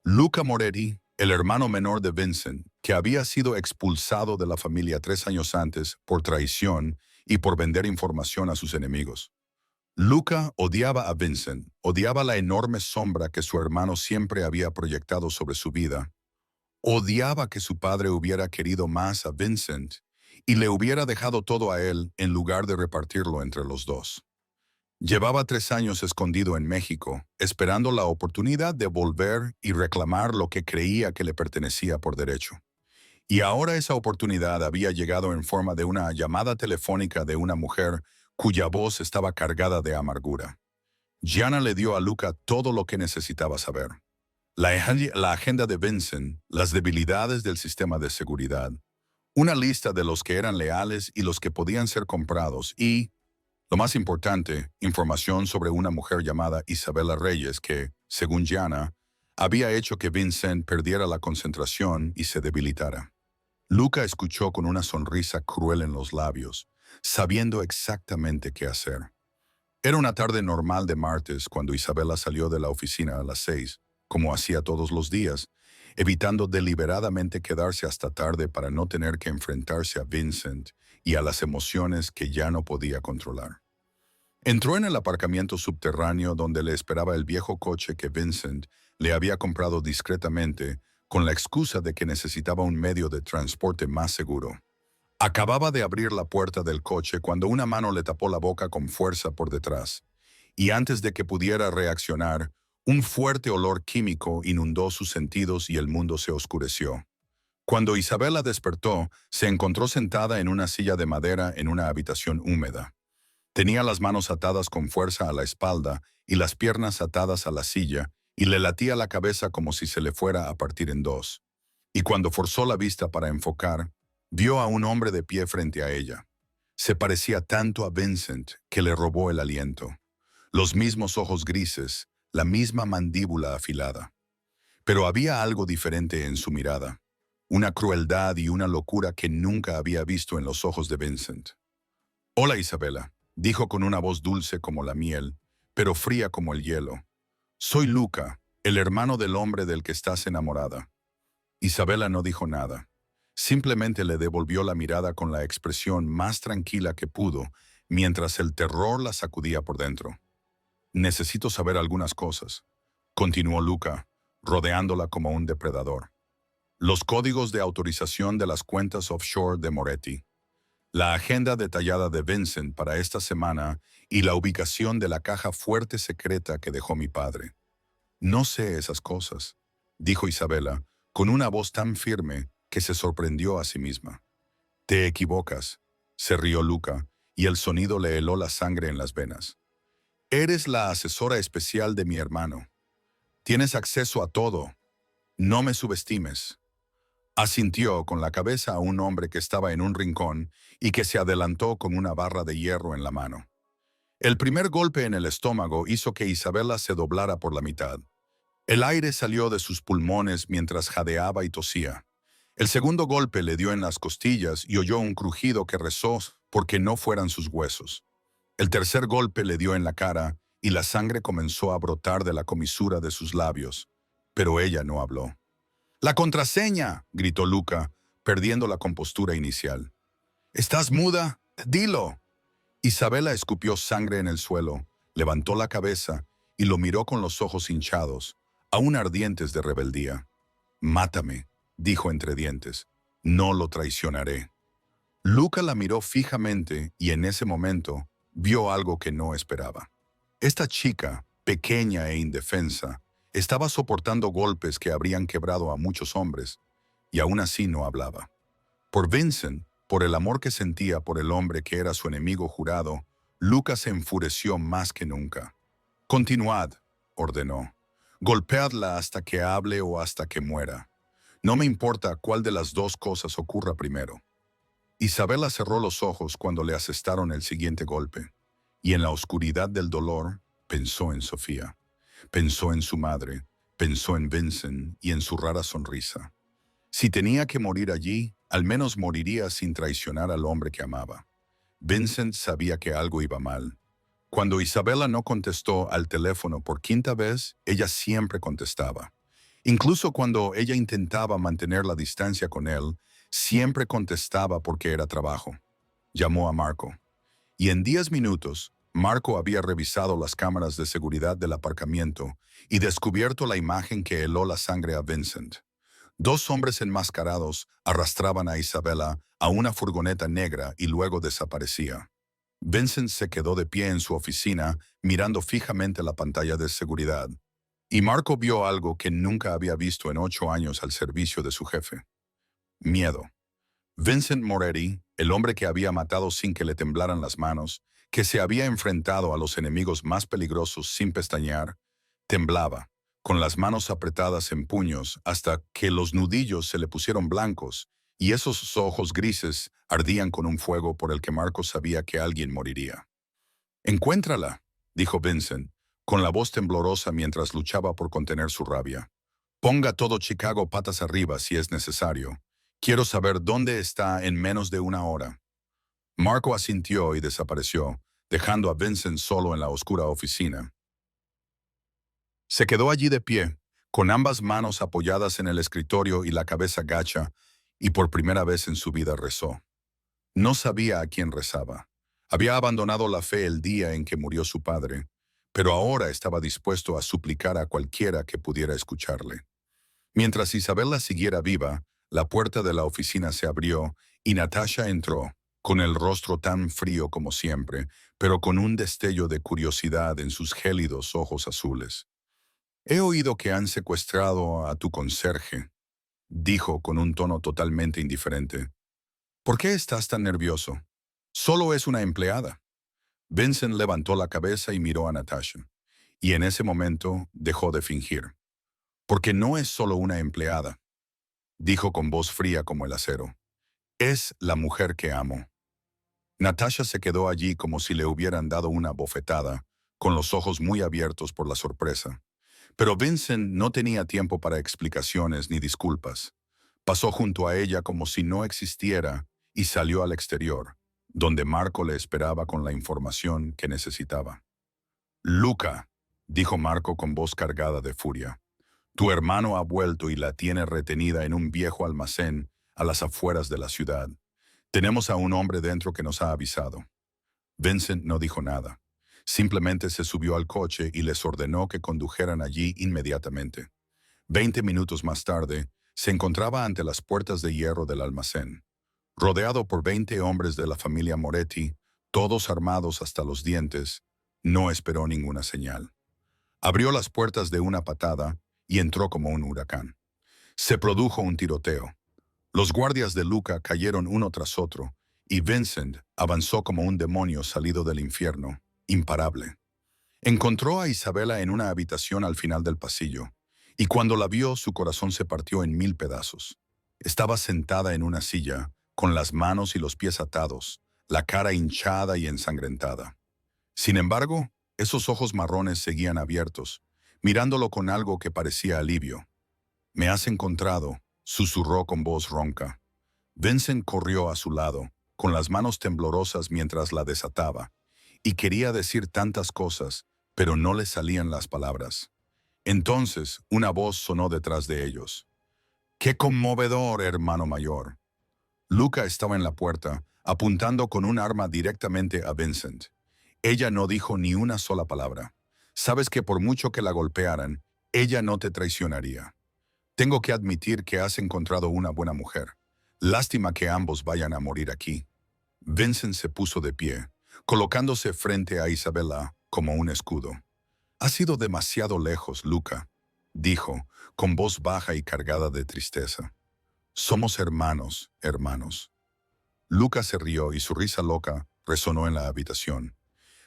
Luca Moretti, el hermano menor de Vincent, que había sido expulsado de la familia 3 años antes por traición y por vender información a sus enemigos. Luca odiaba a Vincent, odiaba la enorme sombra que su hermano siempre había proyectado sobre su vida. Odiaba que su padre hubiera querido más a Vincent y le hubiera dejado todo a él en lugar de repartirlo entre los dos. Llevaba 3 años escondido en México, esperando la oportunidad de volver y reclamar lo que creía que le pertenecía por derecho. Y ahora esa oportunidad había llegado en forma de una llamada telefónica de una mujer cuya voz estaba cargada de amargura. Gianna le dio a Luca todo lo que necesitaba saber. La agenda de Vincent, las debilidades del sistema de seguridad, una lista de los que eran leales y los que podían ser comprados y, lo más importante, información sobre una mujer llamada Isabela Reyes que, según Gianna, había hecho que Vincent perdiera la concentración y se debilitara. Luca escuchó con una sonrisa cruel en los labios, sabiendo exactamente qué hacer. Era una tarde normal de martes cuando Isabela salió de la oficina a las 6, como hacía todos los días, evitando deliberadamente quedarse hasta tarde para no tener que enfrentarse a Vincent y a las emociones que ya no podía controlar. Entró en el aparcamiento subterráneo donde le esperaba el viejo coche que Vincent le había comprado discretamente con la excusa de que necesitaba un medio de transporte más seguro. Acababa de abrir la puerta del coche cuando una mano le tapó la boca con fuerza por detrás, y antes de que pudiera reaccionar, un fuerte olor químico inundó sus sentidos y el mundo se oscureció. Cuando Isabela despertó, se encontró sentada en una silla de madera en una habitación húmeda. Tenía las manos atadas con fuerza a la espalda y las piernas atadas a la silla, y le latía la cabeza como si se le fuera a partir en dos. Y cuando forzó la vista para enfocar, Vio a un hombre de pie frente a ella. Se parecía tanto a Vincent que le robó el aliento. Los mismos ojos grises, la misma mandíbula afilada. Pero había algo diferente en su mirada, una crueldad y una locura que nunca había visto en los ojos de Vincent. «Hola, Isabela», dijo con una voz dulce como la miel, pero fría como el hielo. «Soy Luca, el hermano del hombre del que estás enamorada». Isabela no dijo nada. Simplemente le devolvió la mirada con la expresión más tranquila que pudo, mientras el terror la sacudía por dentro. «Necesito saber algunas cosas», continuó Luca, rodeándola como un depredador. «Los códigos de autorización de las cuentas offshore de Moretti, la agenda detallada de Vincent para esta semana y la ubicación de la caja fuerte secreta que dejó mi padre». «No sé esas cosas», dijo Isabela, con una voz tan firme que se sorprendió a sí misma. «Te equivocas», se rió Luca, y el sonido le heló la sangre en las venas. «Eres la asesora especial de mi hermano. Tienes acceso a todo. No me subestimes». Asintió con la cabeza a un hombre que estaba en un rincón y que se adelantó con una barra de hierro en la mano. El primer golpe en el estómago hizo que Isabela se doblara por la mitad. El aire salió de sus pulmones mientras jadeaba y tosía. El segundo golpe le dio en las costillas y oyó un crujido que rezó porque no fueran sus huesos. El tercer golpe le dio en la cara y la sangre comenzó a brotar de la comisura de sus labios, pero ella no habló. «¡La contraseña!», gritó Luca, perdiendo la compostura inicial. «¿Estás muda? ¡Dilo!». Isabela escupió sangre en el suelo, levantó la cabeza y lo miró con los ojos hinchados, aún ardientes de rebeldía. «Mátame», dijo entre dientes. «No lo traicionaré». Luca la miró fijamente y en ese momento vio algo que no esperaba. Esta chica, pequeña e indefensa, estaba soportando golpes que habrían quebrado a muchos hombres, y aún así no hablaba. Por Vincent, por el amor que sentía por el hombre que era su enemigo jurado, Luca se enfureció más que nunca. «Continuad», ordenó. «Golpeadla hasta que hable o hasta que muera. No me importa cuál de las dos cosas ocurra primero». Isabela cerró los ojos cuando le asestaron el siguiente golpe, y en la oscuridad del dolor pensó en Sofía. Pensó en su madre, pensó en Vincent y en su rara sonrisa. Si tenía que morir allí, al menos moriría sin traicionar al hombre que amaba. Vincent sabía que algo iba mal. Cuando Isabela no contestó al teléfono por quinta vez, ella siempre contestaba. Incluso cuando ella intentaba mantener la distancia con él, siempre contestaba porque era trabajo. Llamó a Marco. Y en 10 minutos, Marco había revisado las cámaras de seguridad del aparcamiento y descubierto la imagen que heló la sangre a Vincent. 2 hombres enmascarados arrastraban a Isabela a una furgoneta negra y luego desaparecía. Vincent se quedó de pie en su oficina mirando fijamente la pantalla de seguridad. Y Marco vio algo que nunca había visto en 8 años al servicio de su jefe. Miedo. Vincent Moretti, el hombre que había matado sin que le temblaran las manos, que se había enfrentado a los enemigos más peligrosos sin pestañear, temblaba, con las manos apretadas en puños hasta que los nudillos se le pusieron blancos y esos ojos grises ardían con un fuego por el que Marco sabía que alguien moriría. «Encuéntrala», dijo Vincent, con la voz temblorosa mientras luchaba por contener su rabia. «Ponga todo Chicago patas arriba si es necesario. Quiero saber dónde está en menos de 1 hora». Marco asintió y desapareció, dejando a Vincent solo en la oscura oficina. Se quedó allí de pie, con ambas manos apoyadas en el escritorio y la cabeza gacha, y por primera vez en su vida rezó. No sabía a quién rezaba. Había abandonado la fe el día en que murió su padre, pero ahora estaba dispuesto a suplicar a cualquiera que pudiera escucharle. Mientras Isabela siguiera viva, la puerta de la oficina se abrió y Natasha entró, con el rostro tan frío como siempre, pero con un destello de curiosidad en sus gélidos ojos azules. «He oído que han secuestrado a tu conserje», dijo con un tono totalmente indiferente. «¿Por qué estás tan nervioso? Solo es una empleada». Vincent levantó la cabeza y miró a Natasha, y en ese momento dejó de fingir. «Porque no es solo una empleada», dijo con voz fría como el acero. Es la mujer que amo. Natasha se quedó allí como si le hubieran dado una bofetada, con los ojos muy abiertos por la sorpresa. Pero Vincent no tenía tiempo para explicaciones ni disculpas. Pasó junto a ella como si no existiera y salió al exterior, donde Marco le esperaba con la información que necesitaba. Luca, dijo Marco con voz cargada de furia, tu hermano ha vuelto y la tiene retenida en un viejo almacén a las afueras de la ciudad. Tenemos a un hombre dentro que nos ha avisado. Vincent no dijo nada. Simplemente se subió al coche y les ordenó que condujeran allí inmediatamente. 20 minutos más tarde, se encontraba ante las puertas de hierro del almacén. Rodeado por 20 hombres de la familia Moretti, todos armados hasta los dientes, no esperó ninguna señal. Abrió las puertas de una patada y entró como un huracán. Se produjo un tiroteo. Los guardias de Luca cayeron uno tras otro, y Vincent avanzó como un demonio salido del infierno, imparable. Encontró a Isabela en una habitación al final del pasillo, y cuando la vio su corazón se partió en 1000 pedazos. Estaba sentada en una silla, con las manos y los pies atados, la cara hinchada y ensangrentada. Sin embargo, esos ojos marrones seguían abiertos, mirándolo con algo que parecía alivio. «Me has encontrado», susurró con voz ronca. Vincent corrió a su lado, con las manos temblorosas mientras la desataba, y quería decir tantas cosas, pero no le salían las palabras. Entonces, una voz sonó detrás de ellos. «¡Qué conmovedor, hermano mayor!». Luca estaba en la puerta, apuntando con un arma directamente a Vincent. Ella no dijo ni una sola palabra. Sabes que por mucho que la golpearan, ella no te traicionaría. Tengo que admitir que has encontrado una buena mujer. Lástima que ambos vayan a morir aquí. Vincent se puso de pie, colocándose frente a Isabela como un escudo. «Has ido demasiado lejos, Luca», dijo, con voz baja y cargada de tristeza. «Somos hermanos, hermanos». Luca se rió y su risa loca resonó en la habitación.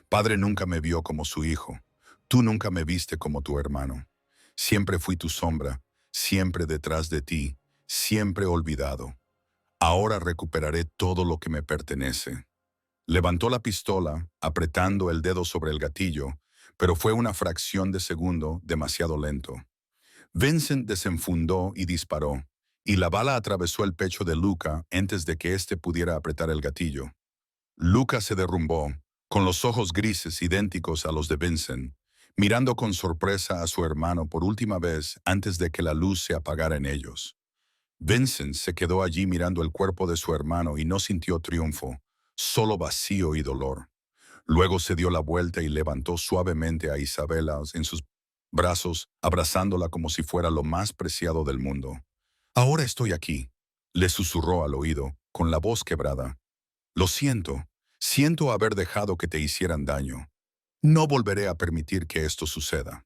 «Padre nunca me vio como su hijo. Tú nunca me viste como tu hermano. Siempre fui tu sombra, siempre detrás de ti, siempre olvidado. Ahora recuperaré todo lo que me pertenece». Levantó la pistola, apretando el dedo sobre el gatillo, pero fue una fracción de segundo demasiado lento. Vincent desenfundó y disparó, y la bala atravesó el pecho de Luca antes de que éste pudiera apretar el gatillo. Luca se derrumbó, con los ojos grises idénticos a los de Vincent, mirando con sorpresa a su hermano por última vez antes de que la luz se apagara en ellos. Vincent se quedó allí mirando el cuerpo de su hermano y no sintió triunfo, solo vacío y dolor. Luego se dio la vuelta y levantó suavemente a Isabela en sus brazos, abrazándola como si fuera lo más preciado del mundo. «Ahora estoy aquí», le susurró al oído, con la voz quebrada. «Lo siento, siento haber dejado que te hicieran daño. No volveré a permitir que esto suceda».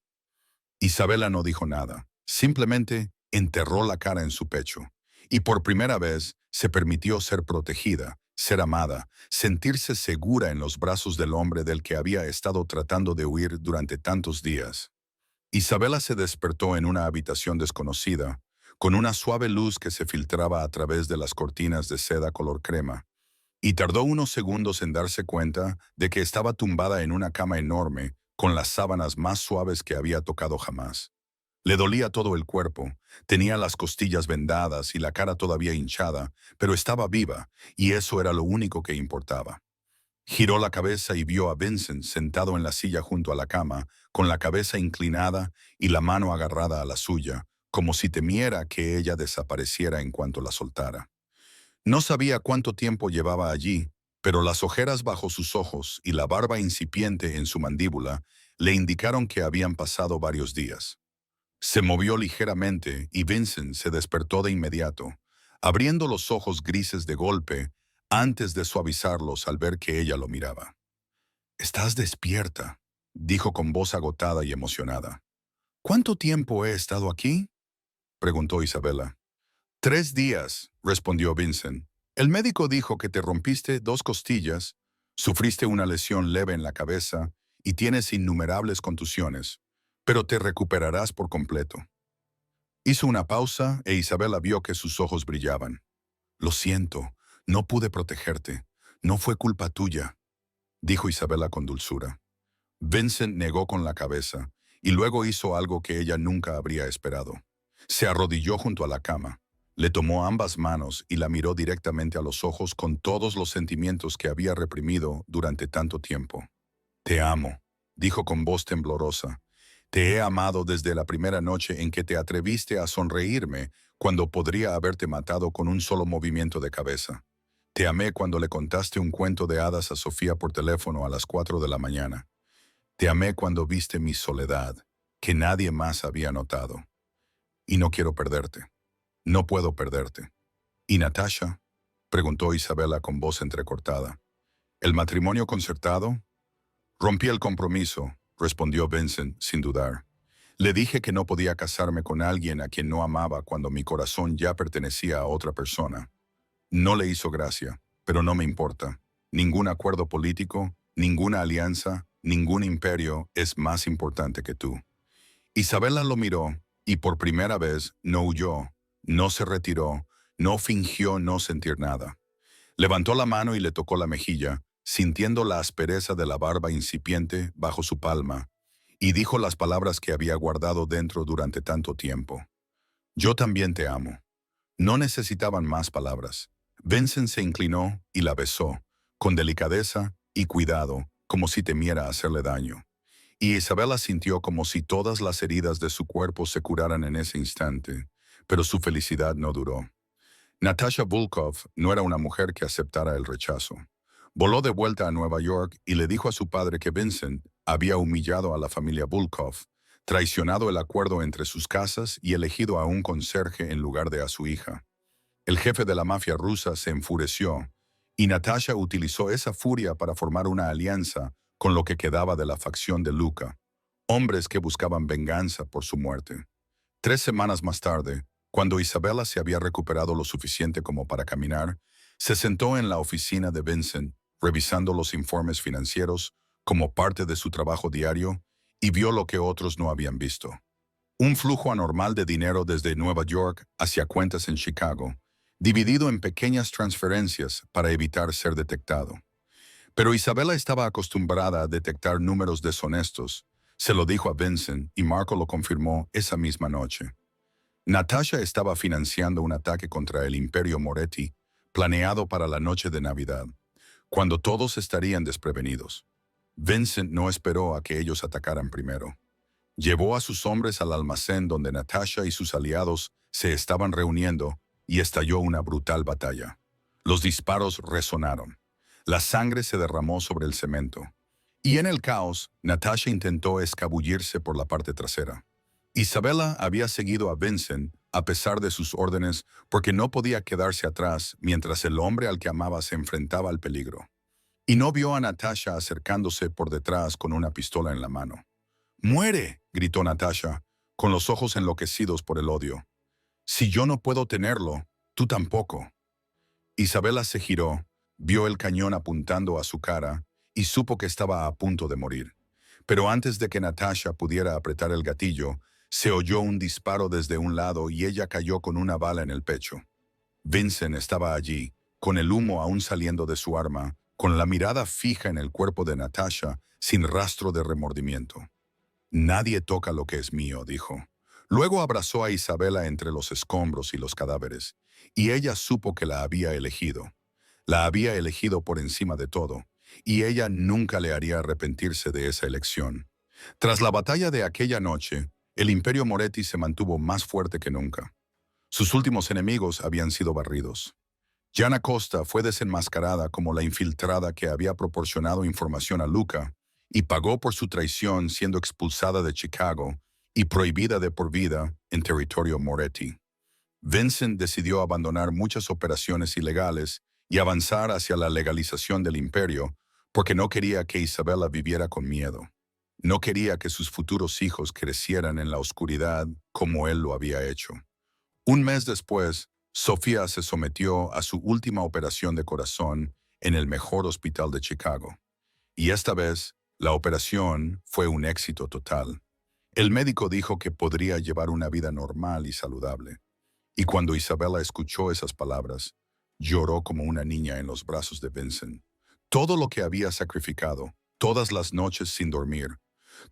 Isabela no dijo nada, simplemente enterró la cara en su pecho, y por primera vez se permitió ser protegida, ser amada, sentirse segura en los brazos del hombre del que había estado tratando de huir durante tantos días. Isabela se despertó en una habitación desconocida, con una suave luz que se filtraba a través de las cortinas de seda color crema, y tardó unos segundos en darse cuenta de que estaba tumbada en una cama enorme, con las sábanas más suaves que había tocado jamás. Le dolía todo el cuerpo, tenía las costillas vendadas y la cara todavía hinchada, pero estaba viva, y eso era lo único que importaba. Giró la cabeza y vio a Vincent sentado en la silla junto a la cama, con la cabeza inclinada y la mano agarrada a la suya, como si temiera que ella desapareciera en cuanto la soltara. No sabía cuánto tiempo llevaba allí, pero las ojeras bajo sus ojos y la barba incipiente en su mandíbula le indicaron que habían pasado varios días. Se movió ligeramente y Vincent se despertó de inmediato, abriendo los ojos grises de golpe antes de suavizarlos al ver que ella lo miraba. «Estás despierta», dijo con voz agotada y emocionada. «¿Cuánto tiempo he estado aquí?», preguntó Isabela. «3 días», respondió Vincent. «El médico dijo que te rompiste 2 costillas, sufriste una lesión leve en la cabeza y tienes innumerables contusiones, pero te recuperarás por completo». Hizo una pausa e Isabela vio que sus ojos brillaban. «Lo siento, No pude protegerte. No fue culpa tuya, dijo Isabela con dulzura. Vincent negó con la cabeza y luego hizo algo que ella nunca habría esperado. Se arrodilló junto a la cama, le tomó ambas manos y la miró directamente a los ojos con todos los sentimientos que había reprimido durante tanto tiempo. Te amo, dijo con voz temblorosa. Te he amado desde la primera noche en que te atreviste a sonreírme cuando podría haberte matado con un solo movimiento de cabeza. Te amé cuando le contaste un cuento de hadas a Sofía por teléfono a las 4 de la mañana. Te amé cuando viste mi soledad, que nadie más había notado. Y no quiero perderte. No puedo perderte. ¿Y Natasha? Preguntó Isabela con voz entrecortada. ¿El matrimonio concertado? Rompí el compromiso, respondió Vincent sin dudar. Le dije que no podía casarme con alguien a quien no amaba cuando mi corazón ya pertenecía a otra persona. No le hizo gracia, pero no me importa. Ningún acuerdo político, ninguna alianza, ningún imperio es más importante que tú. Isabela lo miró y por primera vez no huyó, no se retiró, no fingió no sentir nada. Levantó la mano y le tocó la mejilla, sintiendo la aspereza de la barba incipiente bajo su palma, y dijo las palabras que había guardado dentro durante tanto tiempo. Yo también te amo. No necesitaban más palabras. Vincent se inclinó y la besó, con delicadeza y cuidado, como si temiera hacerle daño. Y Isabela sintió como si todas las heridas de su cuerpo se curaran en ese instante, pero su felicidad no duró. Natasha Volkov no era una mujer que aceptara el rechazo. Voló de vuelta a Nueva York y le dijo a su padre que Vincent había humillado a la familia Volkov, traicionado el acuerdo entre sus casas y elegido a un conserje en lugar de a su hija. El jefe de la mafia rusa se enfureció y Natasha utilizó esa furia para formar una alianza con lo que quedaba de la facción de Luka, hombres que buscaban venganza por su muerte. 3 semanas más tarde, cuando Isabela se había recuperado lo suficiente como para caminar, se sentó en la oficina de Vincent, revisando los informes financieros como parte de su trabajo diario, y vio lo que otros no habían visto. Un flujo anormal de dinero desde Nueva York hacia cuentas en Chicago, dividido en pequeñas transferencias para evitar ser detectado. Pero Isabela estaba acostumbrada a detectar números deshonestos. Se lo dijo a Vincent y Marco lo confirmó esa misma noche. Natasha estaba financiando un ataque contra el Imperio Moretti, planeado para la noche de Navidad, cuando todos estarían desprevenidos. Vincent no esperó a que ellos atacaran primero. Llevó a sus hombres al almacén donde Natasha y sus aliados se estaban reuniendo y estalló una brutal batalla. Los disparos resonaron. La sangre se derramó sobre el cemento. Y en el caos, Natasha intentó escabullirse por la parte trasera. Isabela había seguido a Vincent a pesar de sus órdenes porque no podía quedarse atrás mientras el hombre al que amaba se enfrentaba al peligro. Y no vio a Natasha acercándose por detrás con una pistola en la mano. ¡Muere!, gritó Natasha, con los ojos enloquecidos por el odio. Si yo no puedo tenerlo, tú tampoco. Isabela se giró, vio el cañón apuntando a su cara y supo que estaba a punto de morir. Pero antes de que Natasha pudiera apretar el gatillo, se oyó un disparo desde un lado y ella cayó con una bala en el pecho. Vincent estaba allí, con el humo aún saliendo de su arma, con la mirada fija en el cuerpo de Natasha, sin rastro de remordimiento. «Nadie toca lo que es mío», dijo. Luego abrazó a Isabela entre los escombros y los cadáveres, y ella supo que la había elegido. La había elegido por encima de todo, y ella nunca le haría arrepentirse de esa elección. Tras la batalla de aquella noche, el Imperio Moretti se mantuvo más fuerte que nunca. Sus últimos enemigos habían sido barridos. Jana Costa fue desenmascarada como la infiltrada que había proporcionado información a Luka y pagó por su traición siendo expulsada de Chicago y prohibida de por vida en territorio Moretti. Vincent decidió abandonar muchas operaciones ilegales y avanzar hacia la legalización del imperio porque no quería que Isabela viviera con miedo. No quería que sus futuros hijos crecieran en la oscuridad como él lo había hecho. Un mes después, Sofía se sometió a su última operación de corazón en el mejor hospital de Chicago. Y esta vez, la operación fue un éxito total. El médico dijo que podría llevar una vida normal y saludable. Y cuando Isabela escuchó esas palabras, Lloró como una niña en los brazos de Vincent. Todo lo que había sacrificado, todas las noches sin dormir,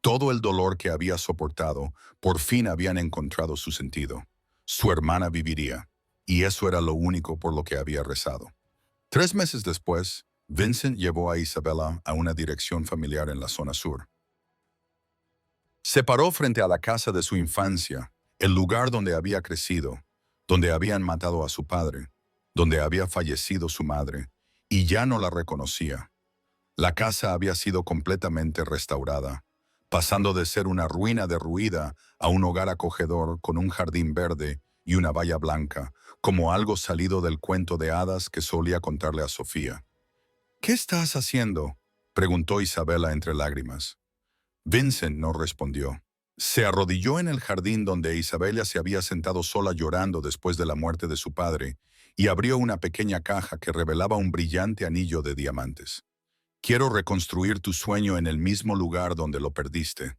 todo el dolor que había soportado, por fin habían encontrado su sentido. Su hermana viviría, y eso era lo único por lo que había rezado. 3 meses después, Vincent llevó a Isabella a una dirección familiar en la zona sur. Se paró frente a la casa de su infancia, el lugar donde había crecido, donde habían matado a su padre, donde había fallecido su madre, y ya no la reconocía. La casa había sido completamente restaurada, pasando de ser una ruina derruida a un hogar acogedor con un jardín verde y una valla blanca, como algo salido del cuento de hadas que solía contarle a Sofía. ¿Qué estás haciendo?, preguntó Isabella entre lágrimas. Vincent no respondió. Se arrodilló en el jardín donde Isabella se había sentado sola llorando después de la muerte de su padre y abrió una pequeña caja que revelaba un brillante anillo de diamantes. «Quiero reconstruir tu sueño en el mismo lugar donde lo perdiste»,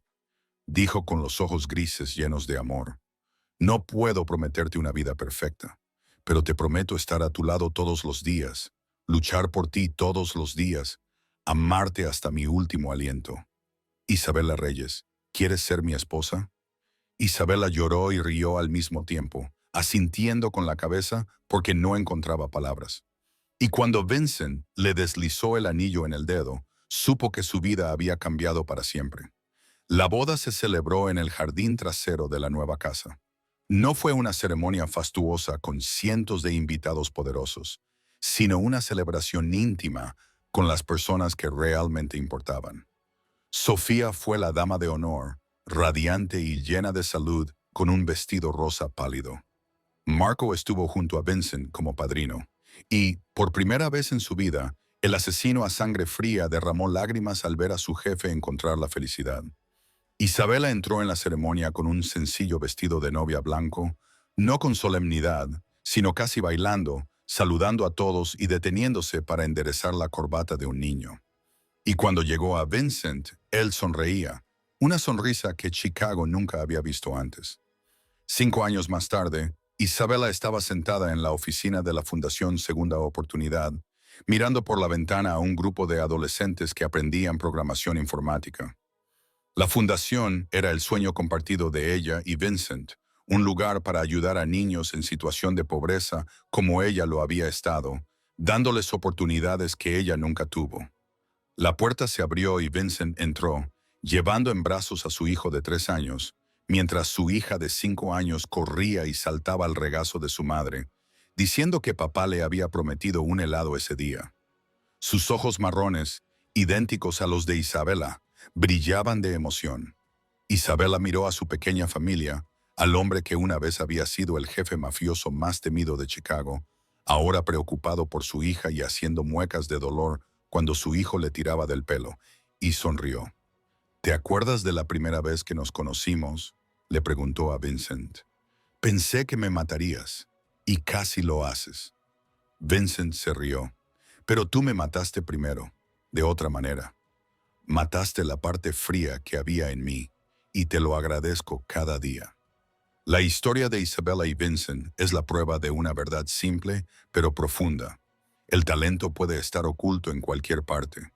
dijo con los ojos grises llenos de amor. «No puedo prometerte una vida perfecta, pero te prometo estar a tu lado todos los días, luchar por ti todos los días, amarte hasta mi último aliento. Isabella Reyes, ¿quieres ser mi esposa?». Isabella lloró y rió al mismo tiempo, asintiendo con la cabeza porque no encontraba palabras. Y cuando Vincent le deslizó el anillo en el dedo, supo que su vida había cambiado para siempre. La boda se celebró en el jardín trasero de la nueva casa. No fue una ceremonia fastuosa con cientos de invitados poderosos, sino una celebración íntima con las personas que realmente importaban. Sofía fue la dama de honor, radiante y llena de salud, con un vestido rosa pálido. Marco estuvo junto a Vincent como padrino, y, por primera vez en su vida, el asesino a sangre fría derramó lágrimas al ver a su jefe encontrar la felicidad. Isabella entró en la ceremonia con un sencillo vestido de novia blanco, no con solemnidad, sino casi bailando, saludando a todos y deteniéndose para enderezar la corbata de un niño. Y cuando llegó a Vincent, él sonreía, una sonrisa que Chicago nunca había visto antes. 5 años más tarde, Isabella estaba sentada en la oficina de la Fundación Segunda Oportunidad, mirando por la ventana a un grupo de adolescentes que aprendían programación informática. La fundación era el sueño compartido de ella y Vincent, un lugar para ayudar a niños en situación de pobreza como ella lo había estado, dándoles oportunidades que ella nunca tuvo. La puerta se abrió y Vincent entró, llevando en brazos a su hijo de 3 años, mientras su hija de 5 años corría y saltaba al regazo de su madre, diciendo que papá le había prometido un helado ese día. Sus ojos marrones, idénticos a los de Isabella, brillaban de emoción. Isabella miró a su pequeña familia, al hombre que una vez había sido el jefe mafioso más temido de Chicago, ahora preocupado por su hija y haciendo muecas de dolor cuando su hijo le tiraba del pelo, y sonrió. «¿Te acuerdas de la primera vez que nos conocimos?», le preguntó a Vincent. «Pensé que me matarías, y casi lo haces». Vincent se rió. «Pero tú me mataste primero, de otra manera. Mataste la parte fría que había en mí, y te lo agradezco cada día». La historia de Isabella y Vincent es la prueba de una verdad simple, pero profunda. El talento puede estar oculto en cualquier parte.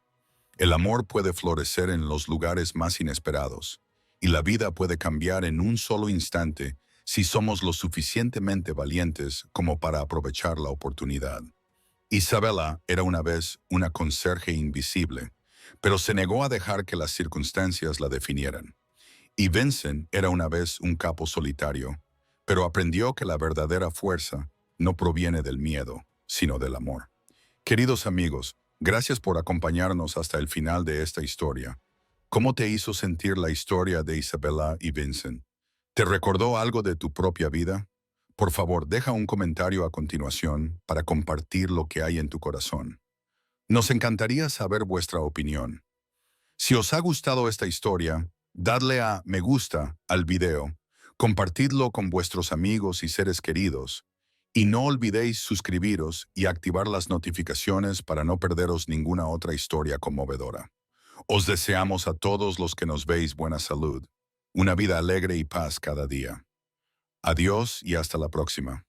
El amor puede florecer en los lugares más inesperados, y la vida puede cambiar en un solo instante si somos lo suficientemente valientes como para aprovechar la oportunidad. Isabella era una vez una conserje invisible, pero se negó a dejar que las circunstancias la definieran. Y Vincent era una vez un capo solitario, pero aprendió que la verdadera fuerza no proviene del miedo, sino del amor. Queridos amigos, gracias por acompañarnos hasta el final de esta historia. ¿Cómo te hizo sentir la historia de Isabella y Vincent? ¿Te recordó algo de tu propia vida? Por favor, deja un comentario a continuación para compartir lo que hay en tu corazón. Nos encantaría saber vuestra opinión. Si os ha gustado esta historia, dadle a me gusta al video, compartidlo con vuestros amigos y seres queridos, y no olvidéis suscribiros y activar las notificaciones para no perderos ninguna otra historia conmovedora. Os deseamos a todos los que nos veis buena salud, una vida alegre y paz cada día. Adiós y hasta la próxima.